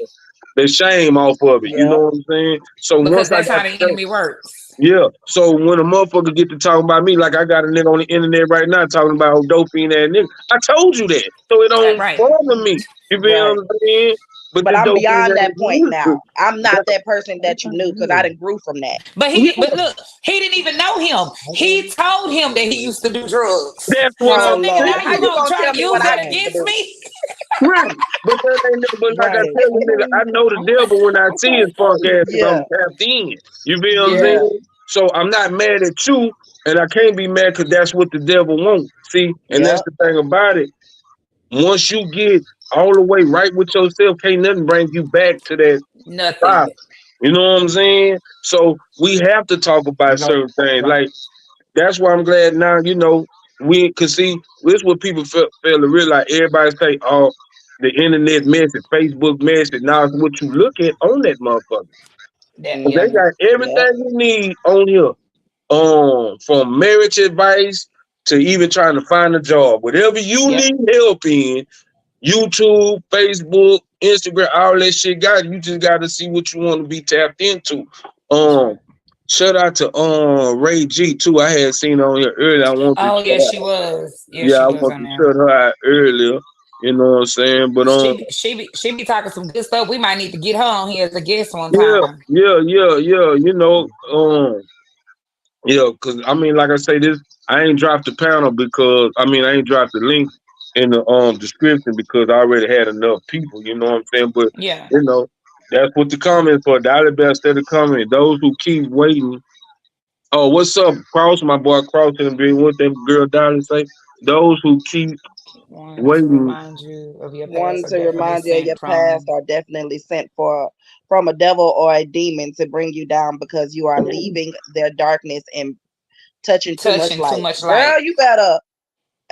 the shame off of it. You know Yep. what I'm saying? So Because once I that's got how the enemy works. yeah. So when a motherfucker get to talking about me, like I got a nigga on the internet right now talking about old dopey and that nigga, I told you that. So it don't Right. bother me. You feel Right. what I'm saying? But the I'm dope beyond ass that point nigga- now. I'm not that person that you knew because I done grew from that. But look, he didn't even know him. He told him that he used to do drugs. That's what Oh So I'm nigga, Lord, now how you you gonna gonna try tell to me use what I that used to against do? me? Right. But that ain't but like I Right. tell you, nigga, I know the devil when I see his punk ass because I'm Yeah. tapped in. You feel what I'm Yeah. saying? So I'm not mad at you, and I can't be mad because that's what the devil wants. See, and that's Yep. the thing about it. Once you get all the way right with yourself, can't nothing bring you back to that spot. Nothing. You know what I'm saying? So we have to talk about certain things. Like that's why I'm glad now. We could see this is what people fail to realize. Everybody say, "Oh, the internet message, Facebook message." Now it's what you look at on that motherfucker. That, They yeah. got Yep. everything you need on here. From marriage advice to even trying to find a job, whatever you Yep. need help in. YouTube, Facebook, Instagram, all that shit got it. You just got to see what you want to be tapped into. Shout out to Ray G too. I had seen her on here earlier. I want to Oh shout yeah, she out. was. Yeah, Yeah, she I was want on to there. shut her out earlier. You know what I'm saying? But She be talking some good stuff. We might need to get her on here as a guest one yeah, time. yeah. Yeah, because I mean, like I say, I ain't dropped the panel because I ain't dropped the link in the description because I already had enough people. You know what I'm saying? But Yeah. that's what the comments for. Dollar Bell said the comment. Those who keep waiting. Oh, what's up, Cross? My boy Cross and be what that girl Dollar say. Those who keep One to waiting. remind you of your One past are to definitely remind you of sent your past from. are definitely sent from a devil or a demon to bring you down because you are leaving their darkness and touching too much Touching too light. much light. Girl, you better.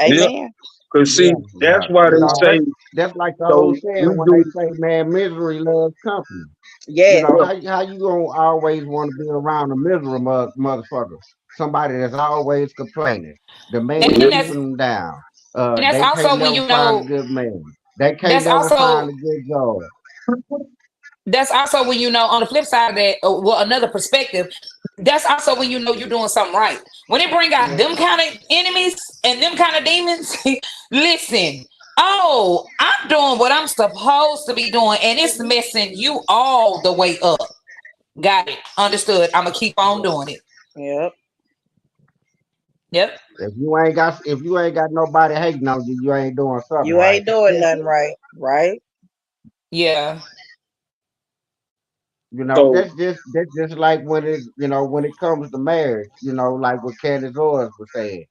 Yeah, Amen. because Yeah, see, that's yeah. why they say. That's like the So old saying we when they do. say, "Man, misery loves company." Yes. How you gonna always want to be around a miserable motherfucker? Somebody that's always complaining. The man And keeping that's them down. that's They can't also when never you find a know good man. They can't that's never find also a good job. that's also when you know on the flip side of that, well, another perspective, that's also when you know you're doing something right. When they bring out them kind of enemies and them kind of demons, listen, oh, I'm doing what I'm supposed to be doing, and it's messing you all the way up. Got it. Understood. I'm gonna keep on doing it. Yep. Yep. If you ain't got nobody hating on you, you ain't doing something You right. ain't doing nothing right. Right? Yeah. So That's just like when it comes to marriage, like what Candace Owens was saying.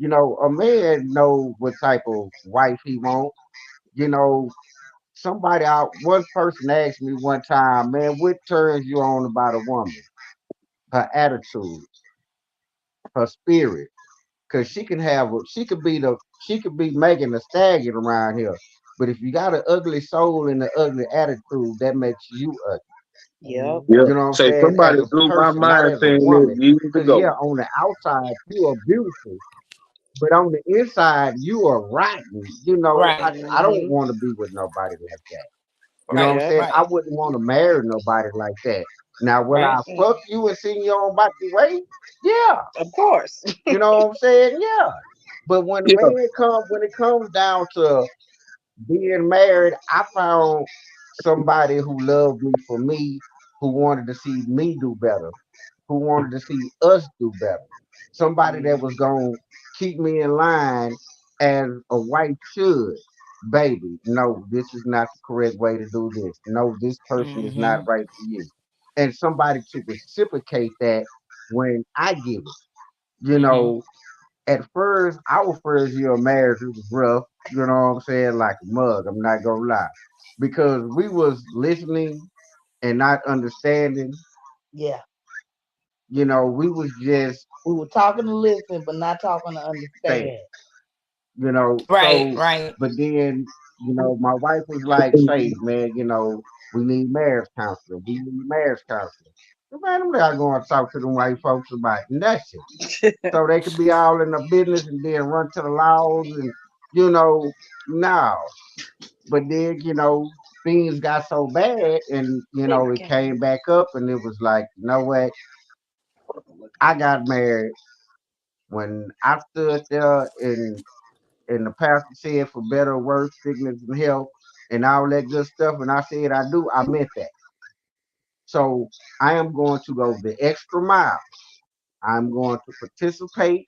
A man know what type of wife he want. You know, one person asked me one time, man, what turns you on about a woman? Her attitude, her spirit. Cause she could be making a stallion around here. But if you got an ugly soul and an ugly attitude, that makes you ugly. Yep. yeah, You know what I'm say saying? somebody As a blew my person, not mind as a saying that woman. years Cause ago. yeah, on the outside you are beautiful, but on the inside you are rotten. Right. I don't want to be with nobody like that. You know what I'm Right. Yep. saying? Right. I wouldn't want to marry nobody like that. Now, will I Right. fuck you and send you on about your way? Yeah. Of course. You know what I'm saying? Yeah. But when Yeah. when it comes down to being married, I found somebody who loved me for me, who wanted to see me do better, who wanted to see us do better. Somebody that was gonna keep me in line as a wife should. Baby, no, this is not the correct way to do this. No, this person is not Mhm. right for you. And somebody to reciprocate that when I give it. You Mhm. know, at first, our first year of marriage, it was rough. You know what I'm saying? Like a mug. I'm not gonna lie, because we was listening and not understanding. Yeah. You know, we was just We were talking to listen, but not talking to saying. understand. You know, Right, so right. but then, my wife was like, "Say, man, we need marriage counseling. We need marriage counseling." Man, I'm not going to talk to them white folks about nothing. So they could be all in the business and then run to the laws and no. But then, things got so bad and it came back up and it was like, you know what? I got married when I stood there and the pastor said for better or worse, sickness and health and all that good stuff, and I said I do, I meant that. So I am going to go the extra mile. I'm going to participate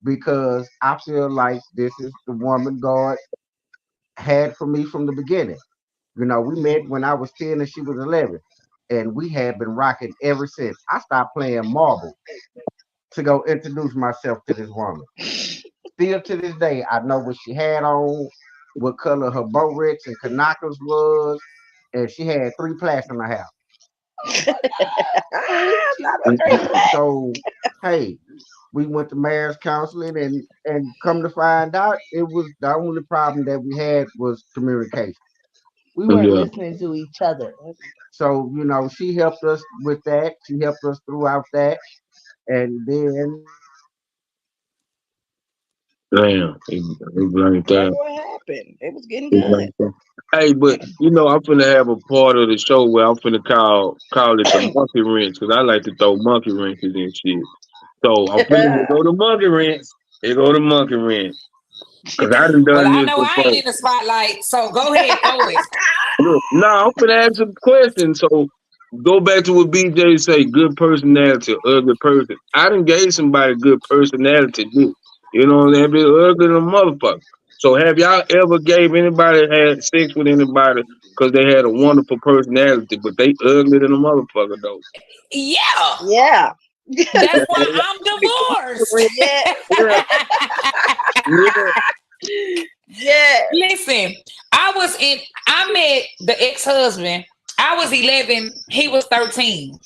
because I feel like this is the woman God had for me from the beginning. We met when I was 10 and she was 11, and we had been rocking ever since. I stopped playing marble to go introduce myself to this woman. Still to this day, I know what she had on, what color her Borex and Kanakas was, and she had 3 plaques in her house. So, hey, we went to marriage counseling and come to find out it was the only problem that we had was communication. We weren't Yeah. listening to each other. So, she helped us with that. She helped us throughout that. And then Damn. He blanked That's out. what happened. It was getting He good. blanked out. Hey, but I'm finna have a part of the show where I'm finna call it the monkey wrench because I like to throw monkey wrenches and shit. So I'm finna go to monkey wrench. Here go the monkey wrench. Cause I done Well, done I this know I ain't before. in the spotlight, so go ahead, throw it. Look, now I'm finna ask some questions. So go back to what BJ say, good personality, ugly person. I done gave somebody good personality, dude. You know what I'm saying? Be ugly than a motherfucker. So have y'all ever gave anybody had sex with anybody because they had a wonderful personality, but they ugly than a motherfucker though? Yeah. Yeah. That's why I'm divorced. Yeah. Yeah. Listen, I met the ex-husband. I was 11, he was 13.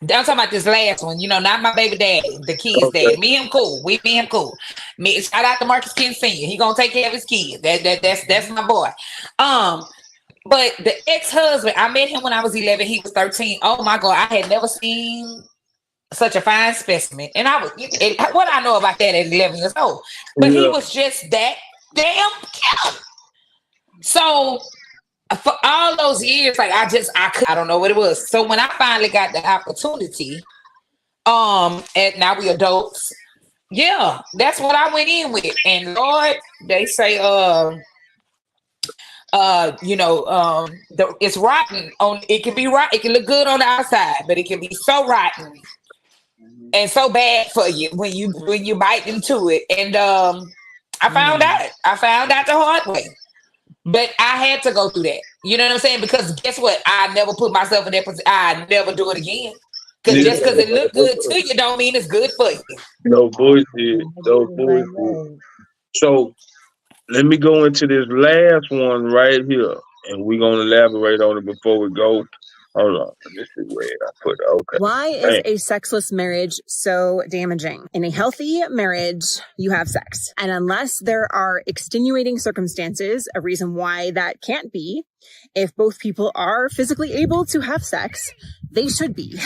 I'm talking about this last one, not my baby daddy, the kids' daddy. Me and him cool. Me and him cool. Shout out to Marcus Ken Sr. He gonna take care of his kids. That's my boy. But the ex-husband, I met him when I was 11. He was 13. Oh my God, I had never seen such a fine specimen. And what I know about that at 11 years old. But he was just that damn cute. So for all those years, like I don't know what it was. So when I finally got the opportunity, and now we adults, yeah, that's what I went in with. And Lord, they say, it's rotten it can be rotten, it can look good on the outside, but it can be so rotten and so bad for you when you bite into it. And I found out the hard way. But I had to go through that. You know what I'm saying? Because guess what? I never put myself in that position. I never do it again. Because just because it looked good to you don't mean it's good for you. No bullshit. No bullshit. So let me go into this last one right here. And we're going to elaborate on it before we go. Hold on. Let me see where I put it. Okay. Why is a sexless marriage so damaging? In a healthy marriage, you have sex. And unless there are extenuating circumstances, a reason why that can't be, if both people are physically able to have sex, they should be.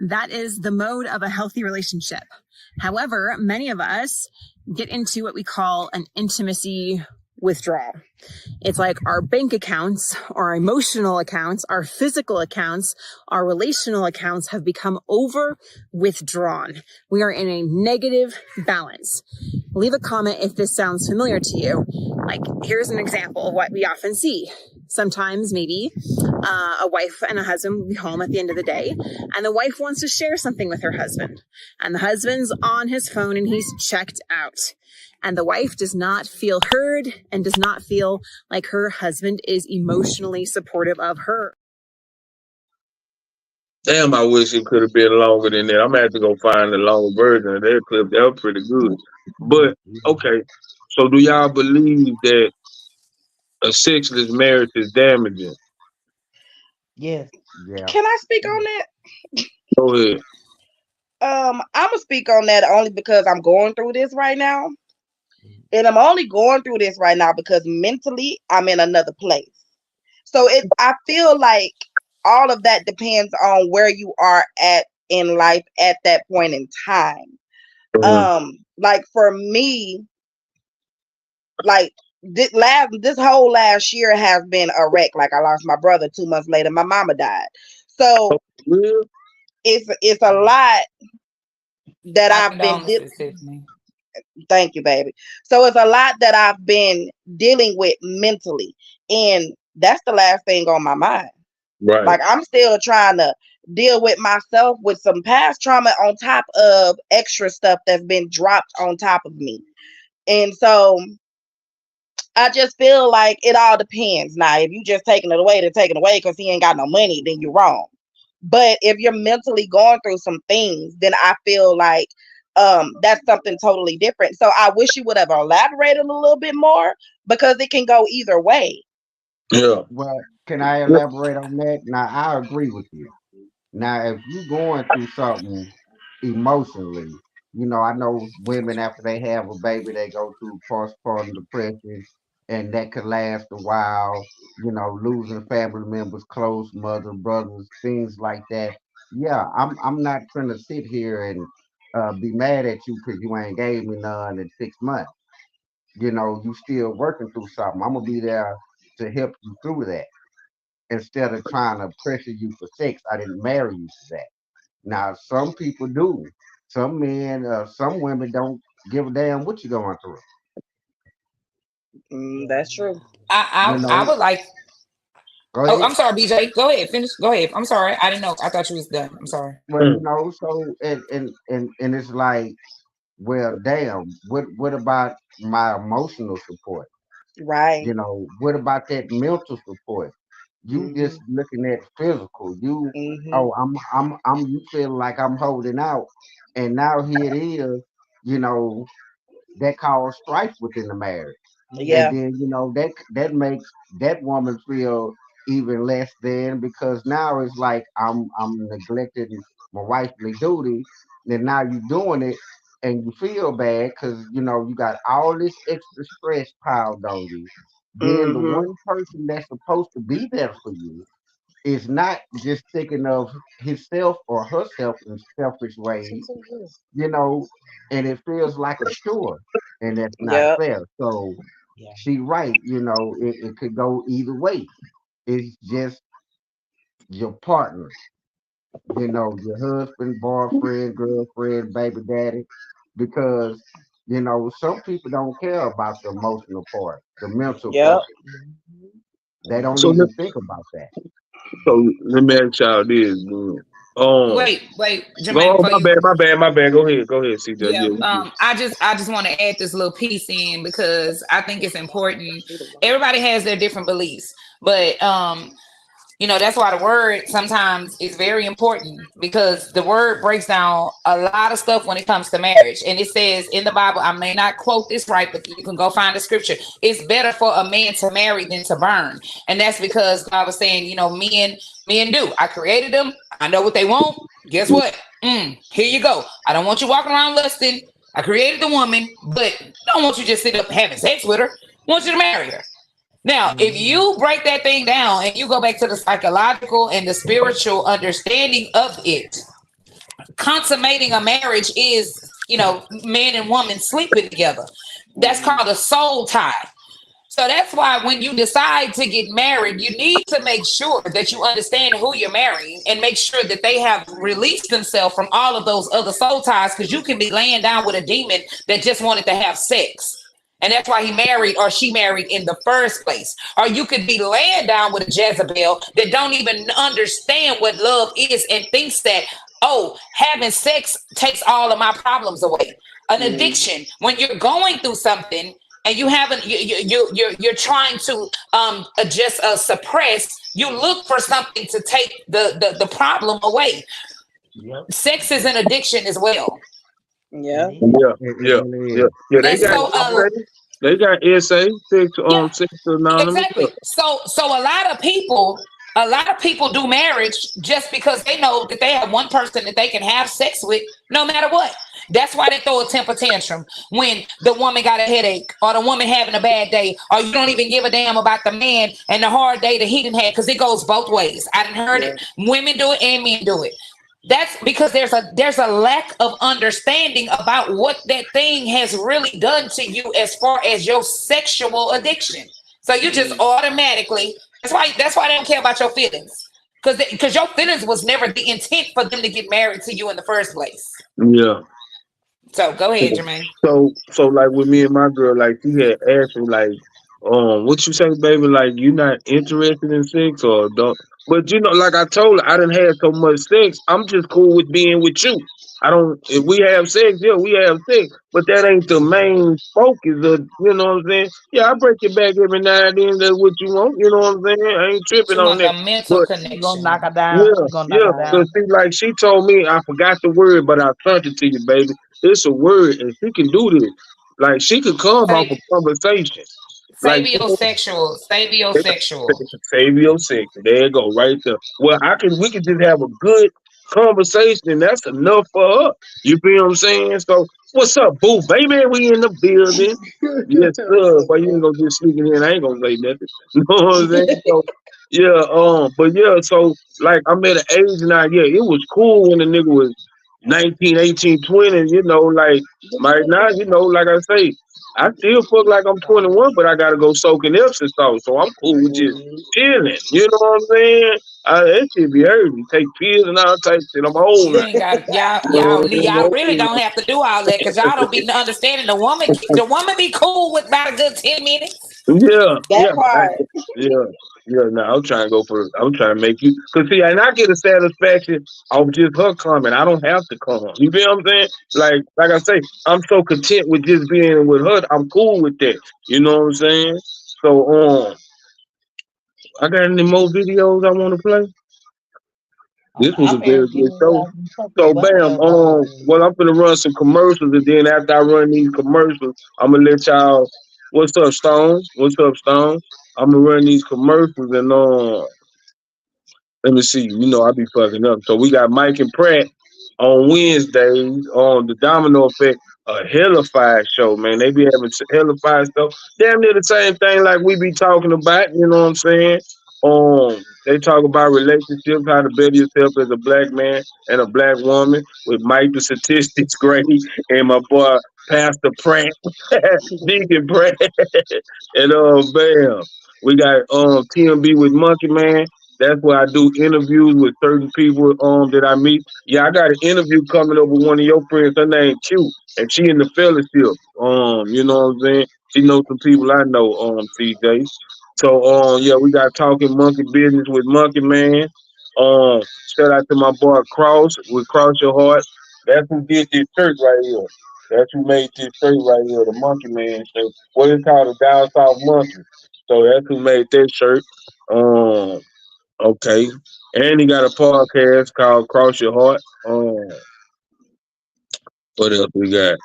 That is the mode of a healthy relationship. However, many of us get into what we call an intimacy withdrawal. It's like our bank accounts, our emotional accounts, our physical accounts, our relational accounts have become over withdrawn. We are in a negative balance. Leave a comment if this sounds familiar to you. Like, here's an example of what we often see. Sometimes maybe a wife and a husband will be home at the end of the day, and the wife wants to share something with her husband, and the husband's on his phone and he's checked out. And the wife does not feel heard and does not feel like her husband is emotionally supportive of her. Damn, I wish it could have been longer than that. I'm gonna have to go find the long version of that clip. That was pretty good. But okay, so do y'all believe that a sexless marriage is damaging? Yes. Yeah. Can I speak on that? Go ahead. I'm gonna speak on that only because I'm going through this right now. And I'm only going through this right now because mentally I'm in another place. So I feel like all of that depends on where you are at in life at that point in time. Like for me, like this whole last year has been a wreck. Like I lost my brother 2 months later, my mama died. So it's a lot that I've been Thank you, baby. So it's a lot that I've been dealing with mentally, and that's the last thing on my mind. Right. Like I'm still trying to deal with myself with some past trauma on top of extra stuff that's been dropped on top of me. And so I just feel like it all depends. Now, if you just taking it away because he ain't got no money, then you're wrong. But if you're mentally going through some things, then I feel like that's something totally different. So I wish you would have elaborated a little bit more because it can go either way. Yeah. Well, can I elaborate on that? Now, I agree with you. Now, if you're going through something emotionally, I know women after they have a baby, they go through postpartum depression, and that could last a while. Losing family members, close mother, brothers, things like that. Yeah, I'm not trying to sit here and be mad at you because you ain't gave me none in 6 months. You still working through something. I'm gonna be there to help you through that instead of trying to pressure you for sex. I didn't marry you to that. Now, some people do. Some men, some women don't give a damn what you're going through. That's true. I would like. Go ahead. Oh, I'm sorry, BJ. Go ahead. Finish. Go ahead. I'm sorry. I didn't know. I thought you was done. I'm sorry. Well, so and it's like, well, damn. What about my emotional support? Right. What about that mental support? You just looking at physical. You you feel like I'm holding out, and now here it is. That causes strife within the marriage. Yeah. And then that makes that woman feel even less than, because now it's like I'm neglecting my wifely duty, and now you're doing it and you feel bad because you got all this extra stress piled on you. Then the one person that's supposed to be there for you is not just thinking of himself or herself in selfish ways, and it feels like a chore, and that's not fair. So she right, it could go either way. It's just your partner, your husband, boyfriend, girlfriend, baby daddy, because some people don't care about the emotional part, the mental part. They don't even think about that. So let me ask y'all this. Wait, Jermaine. My bad. Go ahead, CJ. Yeah. I just want to add this little piece in because I think it's important. Everybody has their different beliefs, but that's why the word sometimes is very important, because the word breaks down a lot of stuff when it comes to marriage. And it says in the Bible, I may not quote this right, but you can go find the scripture. It's better for a man to marry than to burn. And that's because God was saying, men do. I created them. I know what they want. Guess what? Here you go. I don't want you walking around lusting. I created the woman, but I don't want you just sit up having sex with her. I want you to marry her. Now, if you break that thing down and you go back to the psychological and the spiritual understanding of it, consummating a marriage is, man and woman sleeping together. That's called a soul tie. So that's why when you decide to get married, you need to make sure that you understand who you're marrying and make sure that they have released themselves from all of those other soul ties, because you can be laying down with a demon that just wanted to have sex. And that's why he married or she married in the first place. Or you could be laying down with a Jezebel that don't even understand what love is and thinks that, oh, having sex takes all of my problems away. An addiction, when you're going through something and you haven't, you're trying to just suppress, you look for something to take the problem away. Yep. Sex is an addiction as well. Yeah. They got SA, Sex Anonymous. Exactly. So a lot of people do marriage just because they know that they have one person that they can have sex with no matter what. That's why they throw a temper tantrum when the woman got a headache or the woman having a bad day, or you don't even give a damn about the man and the hard day that he didn't have, because it goes both ways. I didn't heard it. Women do it and men do it. That's because there's a lack of understanding about what that thing has really done to you as far as your sexual addiction. So you just automatically, that's why they don't care about your feelings. Because your feelings was never the intent for them to get married to you in the first place. Yeah. So go ahead, Jermaine. So like with me and my girl, like she had asked me like, what you say, baby? Like you not interested in sex or don't? But you know, like I told her, I didn't have so much sex. I'm just cool with being with you. I don't. If we have sex, yeah, we have sex, but that ain't the main focus of. You know what I'm saying? Yeah, I break your back every now and then. That's what you want. You know what I'm saying? I ain't tripping on that. A mental But connection. You gonna knock her down. So see, like she told me, I forgot the word, but I sent it to you, baby. It's a word, and she can do this. Like she could come off a conversation. Like Saviosexual. Saviosexual. There you go, right there. Well, we can just have a good conversation, and that's enough for her. You feel what I'm saying? So, what's up, boo, baby? We in the building. Yes, sir. But you ain't gonna just sneaking in. I ain't gonna say nothing. You know what I'm saying? So, yeah, but yeah, so like I'm at an age now, yeah, it was cool when the nigga was 19, 18, 20, you know, like right now, you know, like I say, I still fuck like I'm 21, but I gotta go soaking Epsom salt, so I'm cool with just chilling. You know what I'm saying? That shit be hurting. Take pills and all type of shit. I'm old You now. ain't got y'all really don't have to do all that, because y'all don't be understanding the woman be cool with about a good 10 minutes. No, I'm trying to make you, cause see, and I get a satisfaction of just her coming. I don't have to come. You feel what I'm saying? Like I say, I'm so content with just being with her. I'm cool with that. You know what I'm saying? So, I got any more videos I want to play? This was a very good show. So, bam, well, I'm gonna run some commercials, and then after I run these commercials, I'm gonna let y'all. What's up, Stone? I'm gonna run these commercials, and let me see. You know, I be fucking up. So we got Mike and Pratt on Wednesdays on the Domino Effect, a hellified show, man. They be having hellified stuff. Damn near the same thing like we be talking about. You know what I'm saying? They talk about relationships, how to better yourself as a black man and a black woman with Mike the Statistics Gray and my boy Pastor Pratt, Deacon Pratt, and bam, we got TMB with Monkey Man. That's where I do interviews with certain people that I meet. Yeah, I got an interview coming up with one of your friends. Her name Q, and she in the fellowship. You know what I'm saying? She knows some people I know, CJ. So yeah, we got talking monkey business with Monkey Man. Shout out to my boy Cross with Cross Your Heart. That's who did this shirt right here. That's who made this shirt right here, the Monkey Man shirt. What is called a Down South Monkey. So that's who made that shirt. Okay. And he got a podcast called Cross Your Heart. What else we got?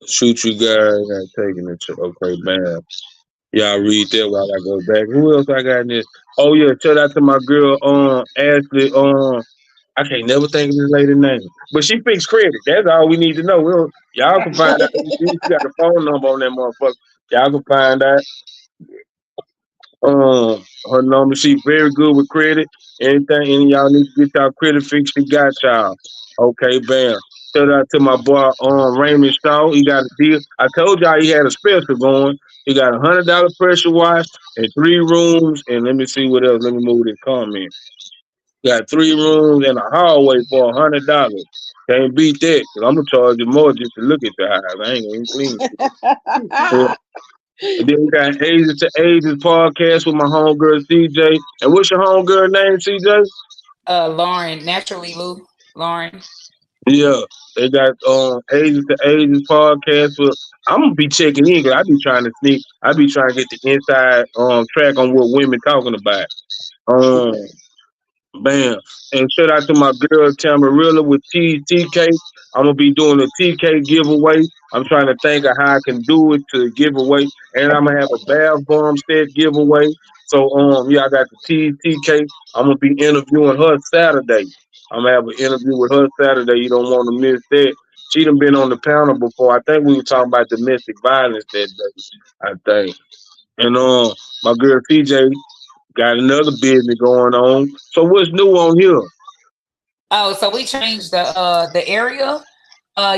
Shoot You Guys. I'm taking it to okay, bam. Y'all read that while I go back. Who else I got in this? Oh yeah, shout out to my girl Ashley. I can't never think of this lady's name. But she fixed credit. That's all we need to know. Y'all can find out. She got the phone number on that motherfucker. Y'all can find out. Her number, she very good with credit. Anything, any y'all need to get y'all credit fixed, she got y'all. Okay, bam. Shout out to my boy Raymond Shaw. He got a deal. I told y'all he had a special going. He got $100 pressure wash and 3 rooms. And let me see what else. Let me move this comment. Got 3 rooms and a hallway for $100. Can't beat that. Cause I'm gonna charge you more just to look at the house. I ain't gonna clean it. And then we got Ages to Ages podcast with my homegirl CJ. And what's your homegirl name, CJ? Lauren, naturally Lou. Lauren. Yeah, they got Ages to Ages podcast. But I'm gonna be checking in because I be trying to sneak. I be trying to get the inside track on what women talking about. Bam. And shout out to my girl Tamarilla with TK. I'm gonna be doing a TK giveaway. I'm trying to think of how I can do it to give away. And I'm gonna have a bath bomb set giveaway. So yeah, I got the TK. I'm gonna be interviewing her Saturday. I'm gonna have an interview with her Saturday. You don't want to miss that. She done been on the panel before. I think we were talking about domestic violence that day, I think. And my girl TJ got another business going on. So what's new on here? Oh, so we changed the area.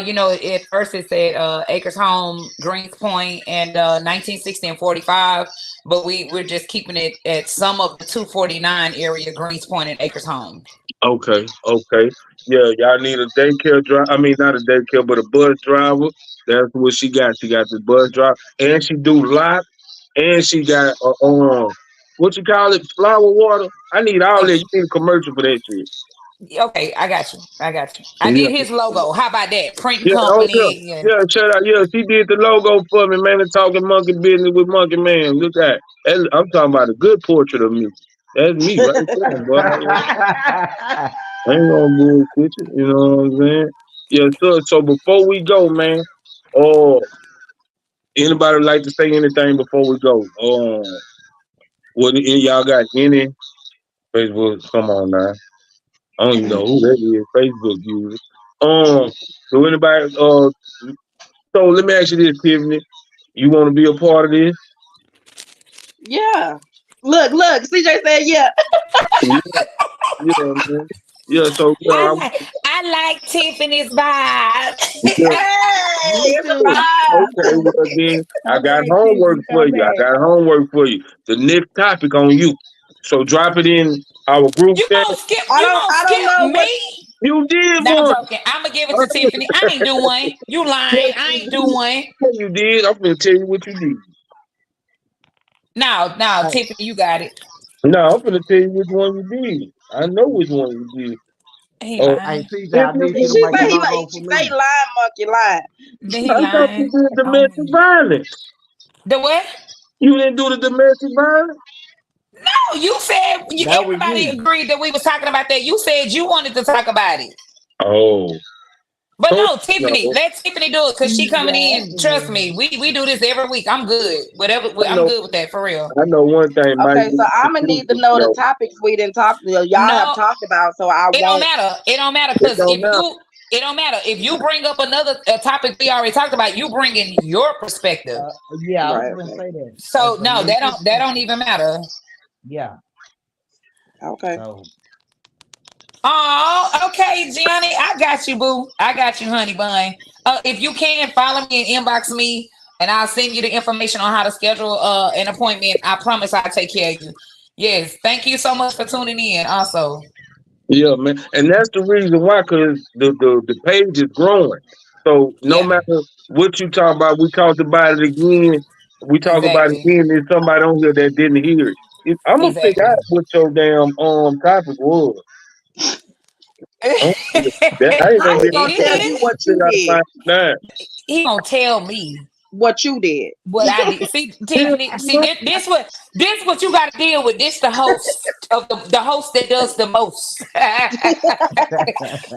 You know, at first it said Acres Home, Greens Point, and 1960 and 45, but we're just keeping it at some of the 249 area, Greens Point and Acres Home. Okay. Yeah, y'all need a daycare driver. I mean, not a daycare, but a bus driver. That's what she got. She got the bus driver, and she do lots, and she got what you call it, flower water. I need all that. You need a commercial for that shit. Okay, I got you. I did his logo. How about that? Print Yeah, company. yeah, shout out. Yeah, she did the logo for me, man. Talking monkey business with Monkey Man. Look at that. I'm talking about a good portrait of me. That's me right there, boy. I ain't gonna bullshit you. You know what I'm saying? Yeah, so before we go, man, anybody like to say anything before we go? What y'all got any Facebook? Come on now. I don't even know who that is. Facebook user. Do anybody? So let me ask you this, Tiffany. You want to be a part of this? Yeah. Look. CJ said yeah. Man. Yeah. So I like Tiffany's vibe. Okay, well then I got homework for you. The next topic on you. So drop it in our group. You gonna skip? I don't know me. You did one. one. I'm gonna give it to Tiffany. I ain't do one. You lying? I ain't do one. You did. I'm gonna tell you what you did. No, Tiffany, you got it. No, I'm gonna tell you which one you did. I know which one you did. Hey, CJ, I need you to make a logo for me. She lying, monkey lying. I thought you did domestic violence. The what? You didn't do the domestic violence? No, you said everybody agreed that we was talking about that. You said you wanted to talk about it. Oh. But no, Tiffany, let Tiffany do it because she coming in. Trust me, we do this every week. I'm good. Whatever, I'm good with that for real. I know one thing. Okay, so I'm gonna need to know the topics we didn't talk. Y'all have talked about, so I won't. It don't matter because it don't matter if you bring up another topic we already talked about. You bring in your perspective. Yeah, I was gonna say that. So no, that don't even matter. Yeah. Okay. Oh, okay, Gianni. I got you, boo. I got you, honey bun. If you can, follow me and inbox me, and I'll send you the information on how to schedule an appointment. I promise I'll take care of you. Yes, thank you so much for tuning in also. Yeah, man. And that's the reason why, because the page is growing. So no matter what you talk about, we talked about it again. We talk about it again. There's somebody on here that didn't hear it. I'm gonna figure out what your damn topic was. He gonna tell me what you did. What I did. See, Tiffany, this what you gotta deal with. This the host of the host that does the most.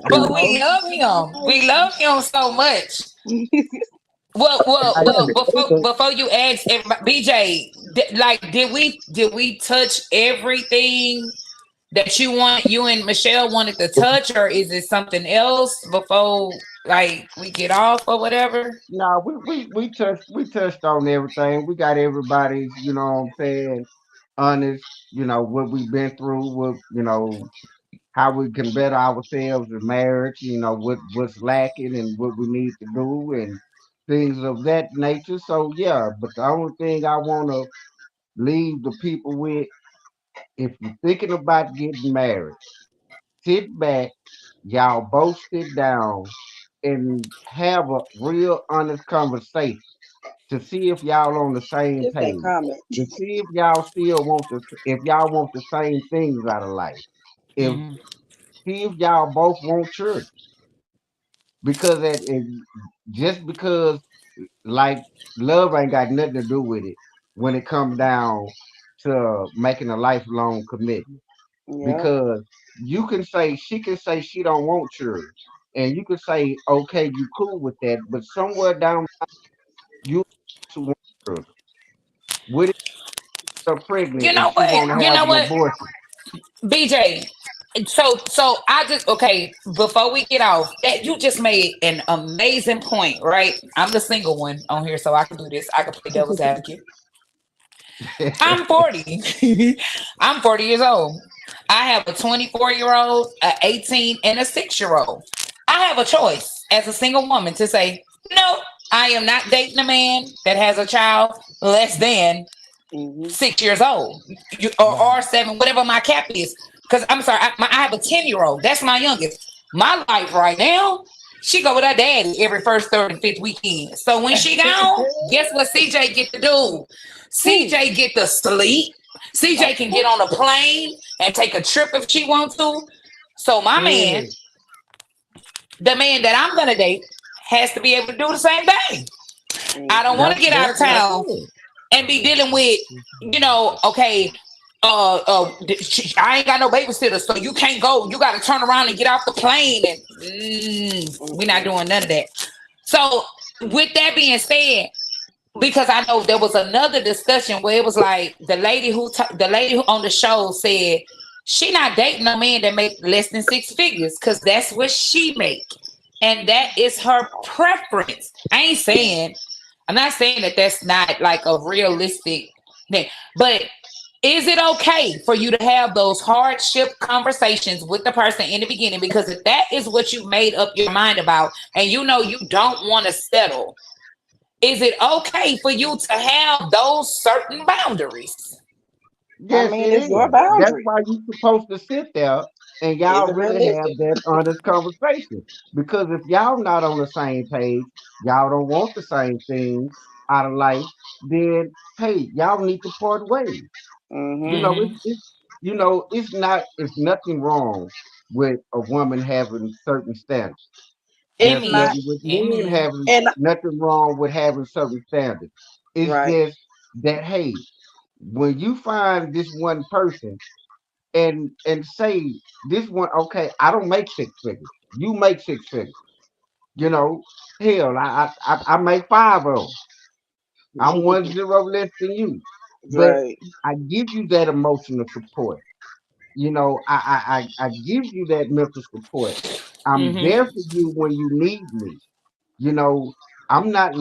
But we love him. We love him so much. Well, before you ask BJ, did we touch everything that you and Michelle wanted to touch, or is it something else before we get off or whatever? No, we touched on everything. We got everybody's, you know what I'm saying, honest, what we've been through, what how we can better ourselves in marriage, you know, what's lacking and what we need to do and things of that nature. So yeah, but the only thing I want to leave the people with, if you're thinking about getting married, sit back, y'all both sit down and have a real honest conversation to see if y'all on the same Just that page, comment. to see if y'all still want if y'all want the same things out of life. If Mhm. See if y'all both want children, because just because like love ain't got nothing to do with it when it comes down to making a lifelong commitment. Yeah. Because she can say she don't want children, and you can say okay, you cool with that, but somewhere down you to want children. What if you're pregnant You and know she what? want to You have know an what? abortion? BJ. So I just okay, before we get off, that you just made an amazing point, right? I'm the single one on here, so I can do this. I can play devil's advocate. I'm 40. I'm 40 years old. I have a 24-year-old, a 18, and a 6-year-old. I have a choice as a single woman to say, no, I am not dating a man that has a child less than 6 years old, or 7, whatever my cap is. Because I'm sorry, I have a 10-year-old. That's my youngest. My life right now, she go with her daddy every first, third, and fifth weekend. So when she gone, guess what CJ get to do? CJ get to sleep. CJ can get on a plane and take a trip if she wants to. So my man, the man that I'm gonna date, has to be able to do the same thing. I don't want to get out of town and be dealing with, okay, I ain't got no babysitter, so you can't go. You got to turn around and get off the plane, and we're not doing none of that. So, with that being said, because I know there was another discussion where it was like the lady who on the show said she not dating no man that make less than 6 figures because that's what she make, and that is her preference. I'm not saying that that's not like a realistic thing, but is it okay for you to have those hardship conversations with the person in the beginning? Because if that is what you made up your mind about, and you know you don't want to settle, is it okay for you to have those certain boundaries? Yes, it is. That's why you're supposed to sit there and y'all really have that honest conversation. Because if y'all not on the same page, y'all don't want the same things out of life, then hey, y'all need to part ways. You know, it's nothing wrong with a woman having certain standards. There's nothing with men having nothing wrong with having certain standards. It's just that hey, when you find this one person and say this one, okay, I don't make 6 figures, you make 6 figures, you know, hell, I make 5 of them. I'm 1 0 less than you, but I give you that emotional support. You know, I give you that mental support. I'm there for you when you need me. You know, I'm not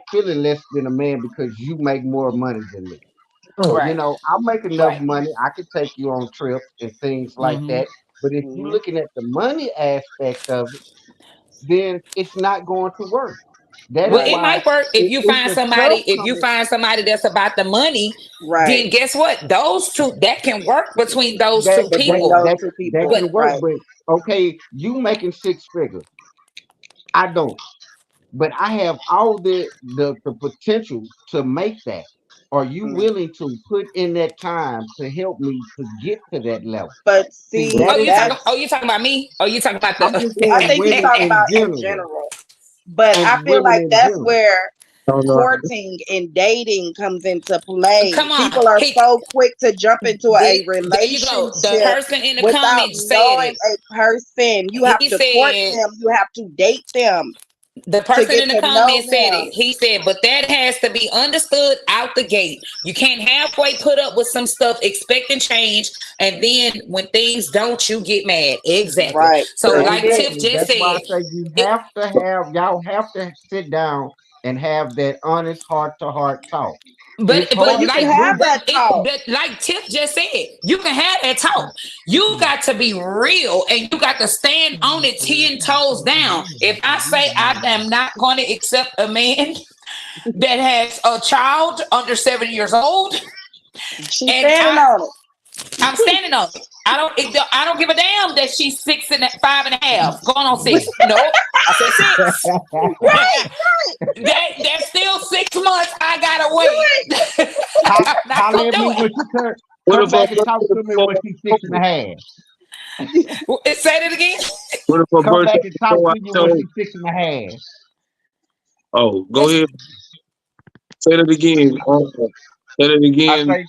feeling less than a man because you make more money than me. You Right. know, I'll make enough Right. money. I can take you on trips and things like Mhm. that. But if you're looking at the money aspect of it, then it's not going to work. That is Well, it why might work if you it's find a tough somebody. If you find somebody that's about the money, then guess what? Those two that can work between those two people. that But can work. But okay, you making 6 figures. I don't. But I have all the potential to make that. Are you willing to put in that time to help me to get to that level? But See, see, that is you talking about me? Or you talking about I'm just I saying think he's women talking in about in general. general. But I And feel women like in that's general. where Oh, no. courting and dating comes into play. Come on, People are so quick to jump into a there you go. The relationship person in the without comments said knowing it. a person. You have He to court said them, you have to date them the to person get in the to know comments said them. it. He said, but that has to be understood out the gate. You can't halfway put up with some stuff, expecting change, and then when things don't, you get mad. Exactly. So, like Tiff Exactly. just That's why I said, say y'all have to sit down and have that honest heart to heart talk. But you like can have that talk. like Tip just said, you can have that talk. You got to be real and you got to stand on it 10 toes down. If I say I am not going to accept a man that has a child under 7 years old, I'm standing on it. I don't give a damn that she's 5.5, going on 6. No, I said 6. That's still 6 months. I gotta wait. Holler at me when she come back and talk to me when she's 6.5. Say it again. What if her Come back birthday and talk before to you October? when she's 6.5. Oh, go ahead. Say that again. Say that again.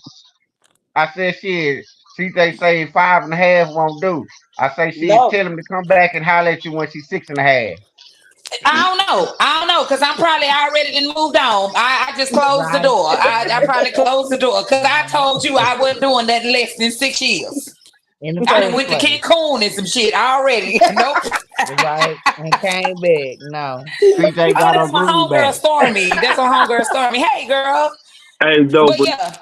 I said shit. CJ say 5.5 won't do. I say shit. No. Tell him to come back and holler at you when she's 6.5. I don't know, because I'm probably already done moved on. I just closed the door. I probably closed the door because I told you I wasn't doing that less than 6 years. I went to Cancun and some shit already. Nope. Right, and came back. No. CJ got that's my homegirl Stormy. That's my homegirl Stormy. Hey, girl. Hey, though, But but yeah.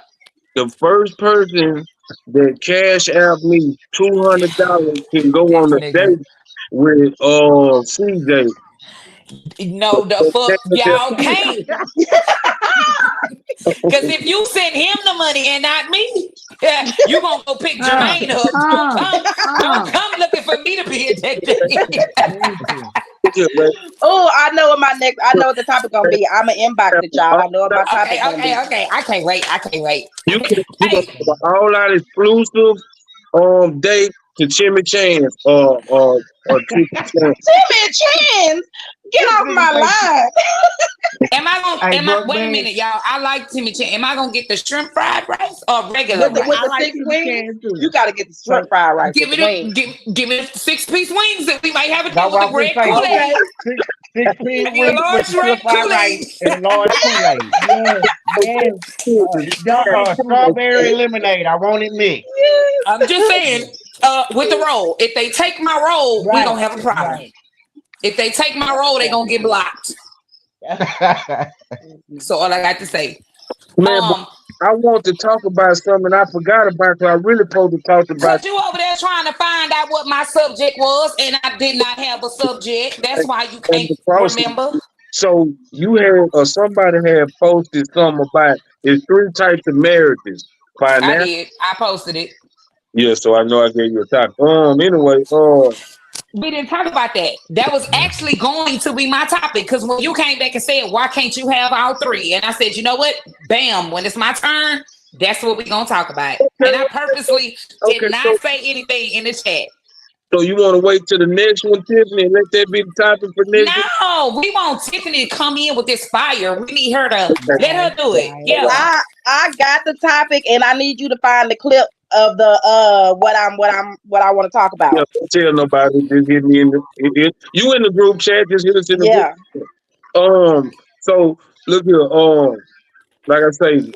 the first person that cash out me $200 can go on a date with CJ. No, the fuck y'all can't. Because if you send him the money and not me, you gonna go pick Jermaine up. Don't come looking for me to be a Oh, I know what what the topic gonna be. I'm gonna inbox it, y'all. I know what my topic gonna be. Okay. I can't wait. You can have an all-out exclusive date to Jimmy Chance or Timmy Chance, get off my line. Am I gonna? Wait a minute, y'all. I like Timmy Chance. Am I gonna get the shrimp fried rice or regular with rice? the 6 wings? You gotta get the shrimp fried rice. Give me the 6-piece wings that we might have it with the red Kool-Aid. 6-piece wings with shrimp fried rice and large Kool-Aid. Yes. Strawberry lemonade. I want it mixed. I'm just saying, with the roll. If they take my roll, we gonna have a problem. Right. If they take my roll, they gonna get blocked. So all I got to say. Man, I want to talk about something I forgot about, so I really supposed to talk about. But you over there trying to find out what my subject was, and I did not have a subject. That's why you can't remember. So you had somebody had posted something about it's 3 types of marriages. I did. I posted it. Yeah, so I know I gave you a topic. Anyway, we didn't talk about that. That was actually going to be my topic, because when you came back and said, why can't you have all 3? And I said, you know what? Bam, when it's my turn, that's what we're going to talk about. And I purposely did not say anything in the chat. So you want to wait till the next one, Tiffany, and let that be the topic for next one? No, we want Tiffany to come in with this fire. We need her to let her do it. Yeah. I got the topic, and I need you to find the clip of the what I want to talk about. Yeah, don't tell nobody. Just hit me in the you in the group chat. Just hit us in the group. So look here. Like I say,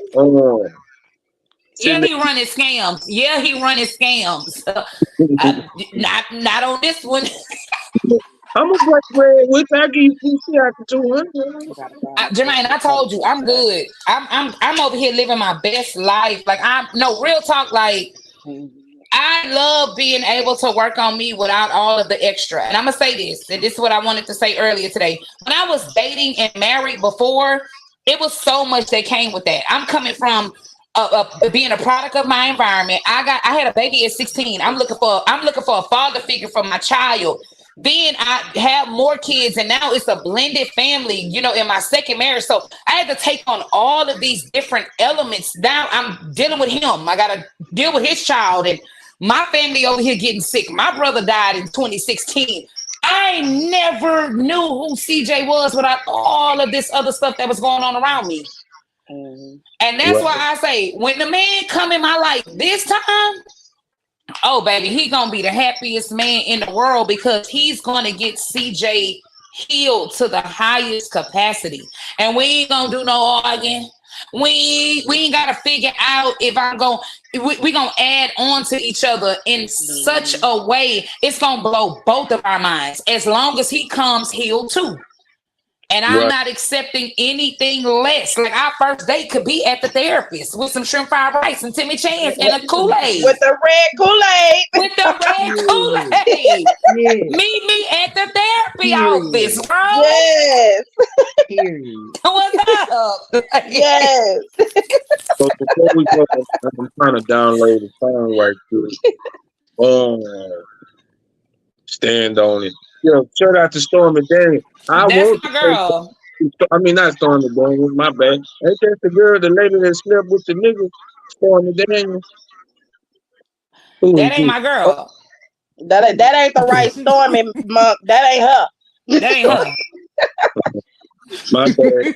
yeah, he running scams. Yeah, he running scams. Not on this one. I'm a black red which I give you after 200. Jermaine, I told you I'm good. I'm over here living my best life. Like real talk. Like I love being able to work on me without all of the extra. And I'm gonna say this, and this is what I wanted to say earlier today. When I was dating and married before, it was so much that came with that. I'm coming from being a product of my environment. I had a baby at 16. I'm looking for a father figure for my child. Then I have more kids, and now it's a blended family, in my second marriage. So I had to take on all of these different elements. Now I'm dealing with him. I got to deal with his child, and my family over here getting sick. My brother died in 2016. I never knew who CJ was without all of this other stuff that was going on around me. And that's why I say, when the man come in my life this time, oh, baby, he gonna be the happiest man in the world, because he's gonna get CJ healed to the highest capacity. And we ain't gonna do no arguing. We ain't gotta figure out if I'm gonna we gonna add on to each other in such a way it's gonna blow both of our minds, as long as he comes healed too. And I'm Right. not accepting anything less. Like our first date could be at the therapist with some shrimp fried rice and Timmy Chance and a Kool-Aid. With the red Kool-Aid. With the red Kool-Aid. Meet me at the therapy office, bro. Yes. What's up? Yes. So before we go, I'm trying to download the song right quick. Stand on it. Yeah, shout out to Stormy Daniels. That's my girl. I mean, not Stormy Daniels, my bad. Ain't that the girl, the lady that slept with the nigga? Stormy Daniels. That ain't my girl. That ain't the right Stormy monk. That ain't her. That ain't her. My bad.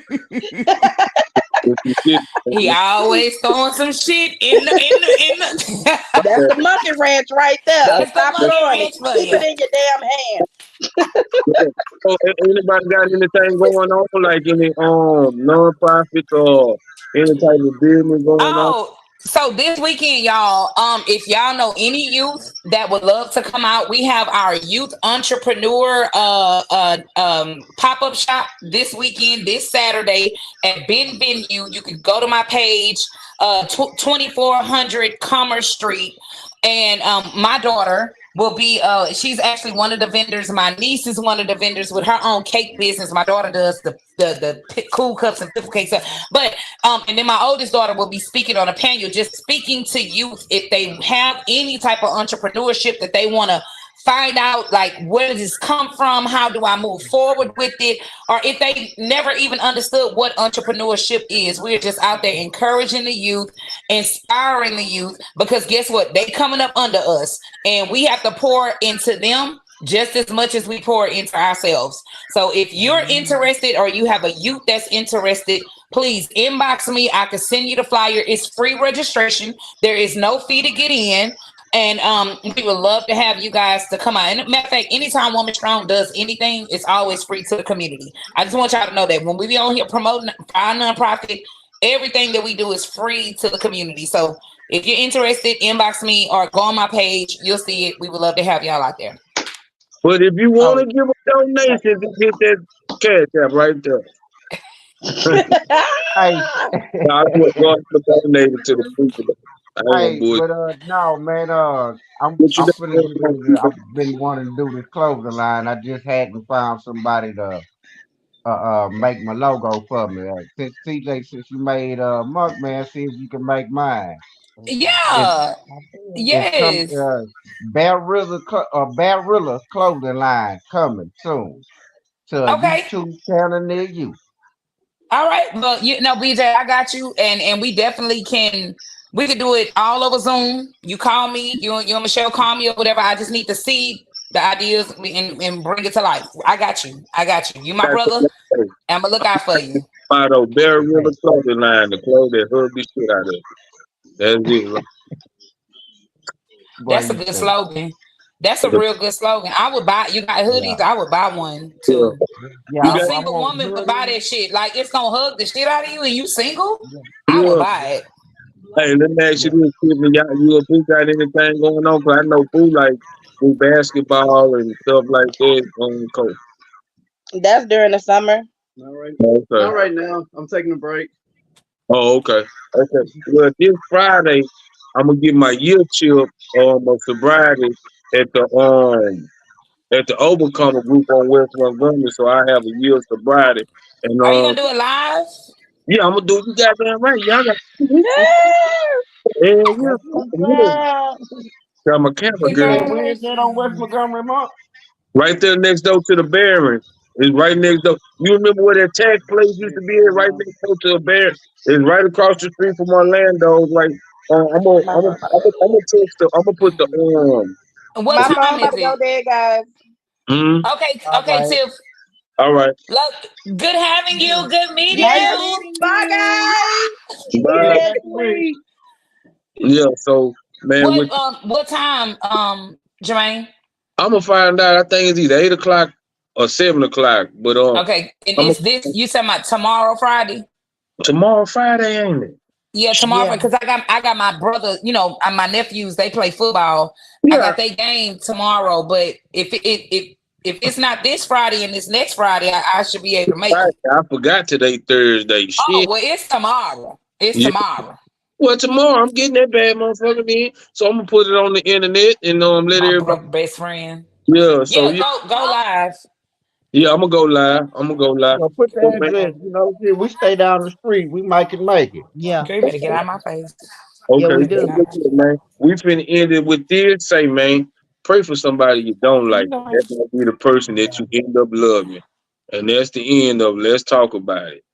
He always throwing some shit in the That's the monkey ranch right there. That's Stop the monkey throwing ranch it. for Keep you. it in your damn hand. So, anybody got anything going on, like any non-profit or any type of business going on? Oh, so this weekend, y'all, if y'all know any youth that would love to come out, we have our youth entrepreneur pop-up shop this weekend, this Saturday at Ben Venue. You can go to my page, 2400 Commerce Street, and my daughter will be she's actually one of the vendors. My niece is one of the vendors with her own cake business. My daughter does the cool cups and pickle cakes. But and then my oldest daughter will be speaking on a panel, just speaking to youth if they have any type of entrepreneurship that they want to find out, like, where does this come from? How do I move forward with it? Or if they never even understood what entrepreneurship is. We're just out there encouraging the youth, inspiring the youth, because guess what? They coming up under us, and we have to pour into them just as much as we pour into ourselves. So if you're interested or you have a youth that's interested, please inbox me. I can send you the flyer. It's free registration. There is no fee to get in. And we would love to have you guys to come out. And matter of fact, anytime Woman Strong does anything, it's always free to the community. I just want y'all to know that when we be on here promoting our nonprofit, everything that we do is free to the community. So if you're interested, inbox me or go on my page. You'll see it. We would love to have y'all out there. But if you want to give a donation, just hit that cash app right there. I was going to donate it to the people. Hey, but no, man, I've been wanting to do this clothing line. I just hadn't found somebody to make my logo for me. Since TJ, since you made Monk Man, see if you can make mine. Yeah. Yes. Barilla clothing line coming soon to a YouTube channel near you. All right. Well, you know, BJ, I got you, and we definitely can. We could do it all over Zoom. You call me, you and Michelle call me or whatever. I just need to see the ideas and bring it to life. I got you. You my brother. I'm gonna look out for you. Motto, Barilla clothing line, the clothes that hug the shit out of it. That's it. That's a good slogan. That's a real good slogan. I would buy. You got hoodies. I would buy one too. Yeah, A single woman would buy that shit. Like, it's gonna hug the shit out of you, and you single. I would buy it. Hey, let me ask you this, Tiffany. You got anything going on? Cause I know food like with basketball and stuff like that on the coast. That's during the summer. All right. Okay. Not right now. I'm taking a break. Oh, okay. Well, this Friday, I'm gonna get my year chip of sobriety at the Overcomer group on West Montgomery. So I have a year of sobriety. And Are you gonna do it live? Yeah, I'm gonna do it. You goddamn right. Y'all got got my camera girl. Where's that on West Montgomery, Mark? Right there next door to the Barron. It's right next door. You remember where that tax place used to be? Right next door to the Barron. It's right across the street from Orlando. Like I'm gonna text the. I'm gonna put the What My time phone about is to go it? there, guys. Okay, Tiff. All right. Look, good having you. Good meeting Yes. you. Bye, guys. Bye. Yeah. So, man, What time, Jermaine? I'm gonna find out. I think it's either 8 o'clock or 7 o'clock. But Okay, and is this you talking about tomorrow, Friday? Tomorrow, Friday, ain't it? Yeah, tomorrow, because I got my brother, my nephews, they play football. Yeah. I got their game tomorrow, but if If it's not this Friday and it's next Friday, I should be able to make it. I forgot today Thursday. Oh, Shit. well, it's tomorrow. It's Yeah. tomorrow. Well, tomorrow I'm getting that bad motherfucker in, so I'm gonna put it on the internet and let My everybody. best friend. Yeah, so Yeah, go live. yeah, I'm gonna go live. Put the address. We stay down the street. We might can make it. Yeah. Okay, you better get out of my face. Okay, Yeah, we do. man. We finna end it with this. Say, man, pray for somebody you don't like. That's gonna be the person that you end up loving, and that's the end of it. Let's talk about it.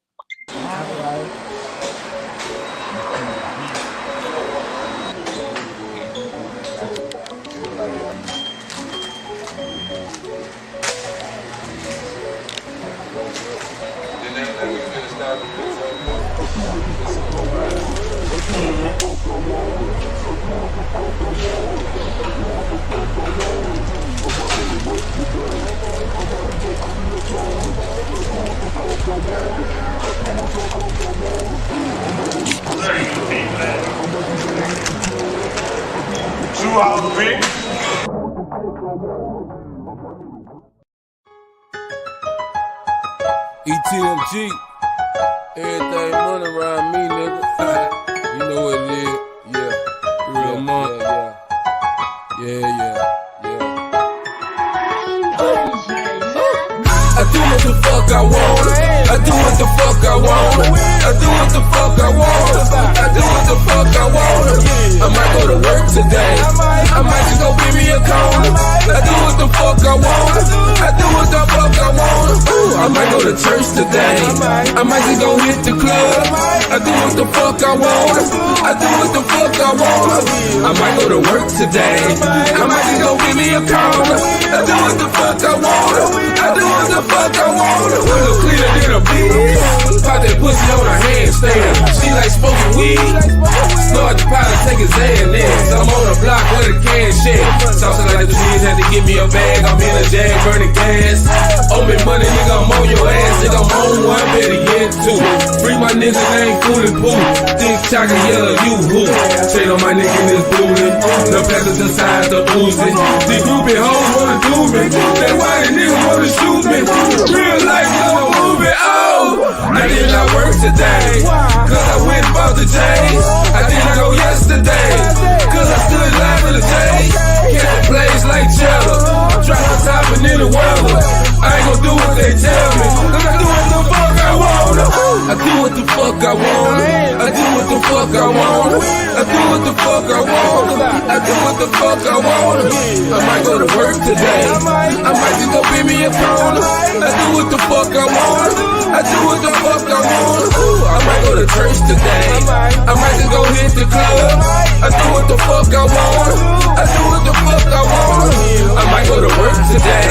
ETMG, everything money around me, nigga. You know what it is, yeah. Real money, yeah. I do what the fuck I want. I do what the fuck I want. I do what the fuck I want. I do what the fuck I want. I might go to work today. I might just go give me a cone. I do what the fuck I want. I do what the fuck I want. I might go to church today. I might just go hit the club. I do what the fuck I want. I do what the fuck I want. I might go to work today. I might just go give me a cone. I do what the fuck I want. I do what the fuck I want. Look cleaner than a bitch. Pop that pussy on her handstand. She like smoking weed. Snort the powder, take his A&S. I'm on the block with a can shit. Saucing like the bees had to give me a bag. I'm in a jag burning gas. Open money, nigga, I'm on your ass. Nigga, I'm on one, better get two. Free my nigga, name food and poo. Thick chocolate, yellow, you who? Shade on my nigga in this booty. The passenger side, the oozing. The groupie hoes wanna do me. That why the nigga wanna shoot me. Real life, nigga, movie, oh. I did not work today, cause I went and bought the J's. I didn't go yesterday, cause I stood live in the J. Catch a place like Cheddar, drop the top and in the weather. I ain't gon' do what they tell me, cause I do what the fuck I want. I do what the fuck I want. I do what the fuck I want. I do what the fuck I want. I do what the fuck I want. I might go to work today. I might just go give me a cone. I do what the fuck I want. I do what the fuck I want. I might go to church today. I might just go hit the club. I do what the fuck I want. I do what the fuck I want. I might go to work today.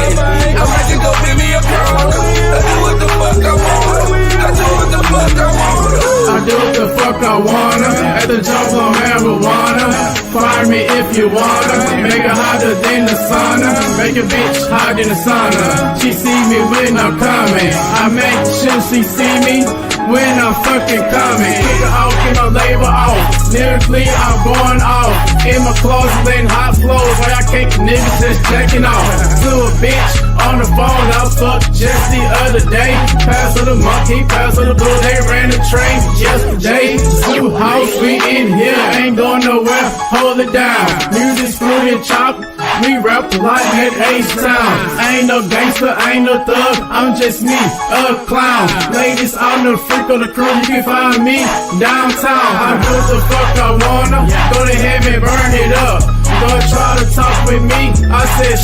I might just go give me a cone. I do what the fuck I want. I do what the fuck I want. I do what the fuck I wanna. At the jump on marijuana. Fire me if you wanna. Make it hotter than the sauna. Make a bitch hot in the sauna. She see me when I'm coming. I make sure she see me when I'm fucking coming. Kick her off, get my labor off. Lyrically, I'm going off. In my closet, letting hot flows. Why I can't niggas just jacking off. To a bitch on the phone, I fucked just the other day. Pass of the monkey, pass of the blue. They ran the train yesterday. Zoo house, we in here, ain't going nowhere. Hold it down. Music's fluid and chop. We rap like at H-Town. I ain't no gangster, I ain't no thug. I'm just me, a clown. Ladies, I'm the freak of the crew. You can find me downtown. I do what the fuck I wanna. Go to heaven, burn it up. Don't try to talk with me. I said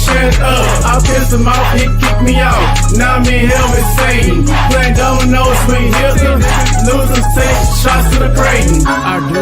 shut up. I pissed him off, he kicked me out. Now I'm in hell insane. Playing dominoes with Hilton. Losers take shots to the Creighton. I do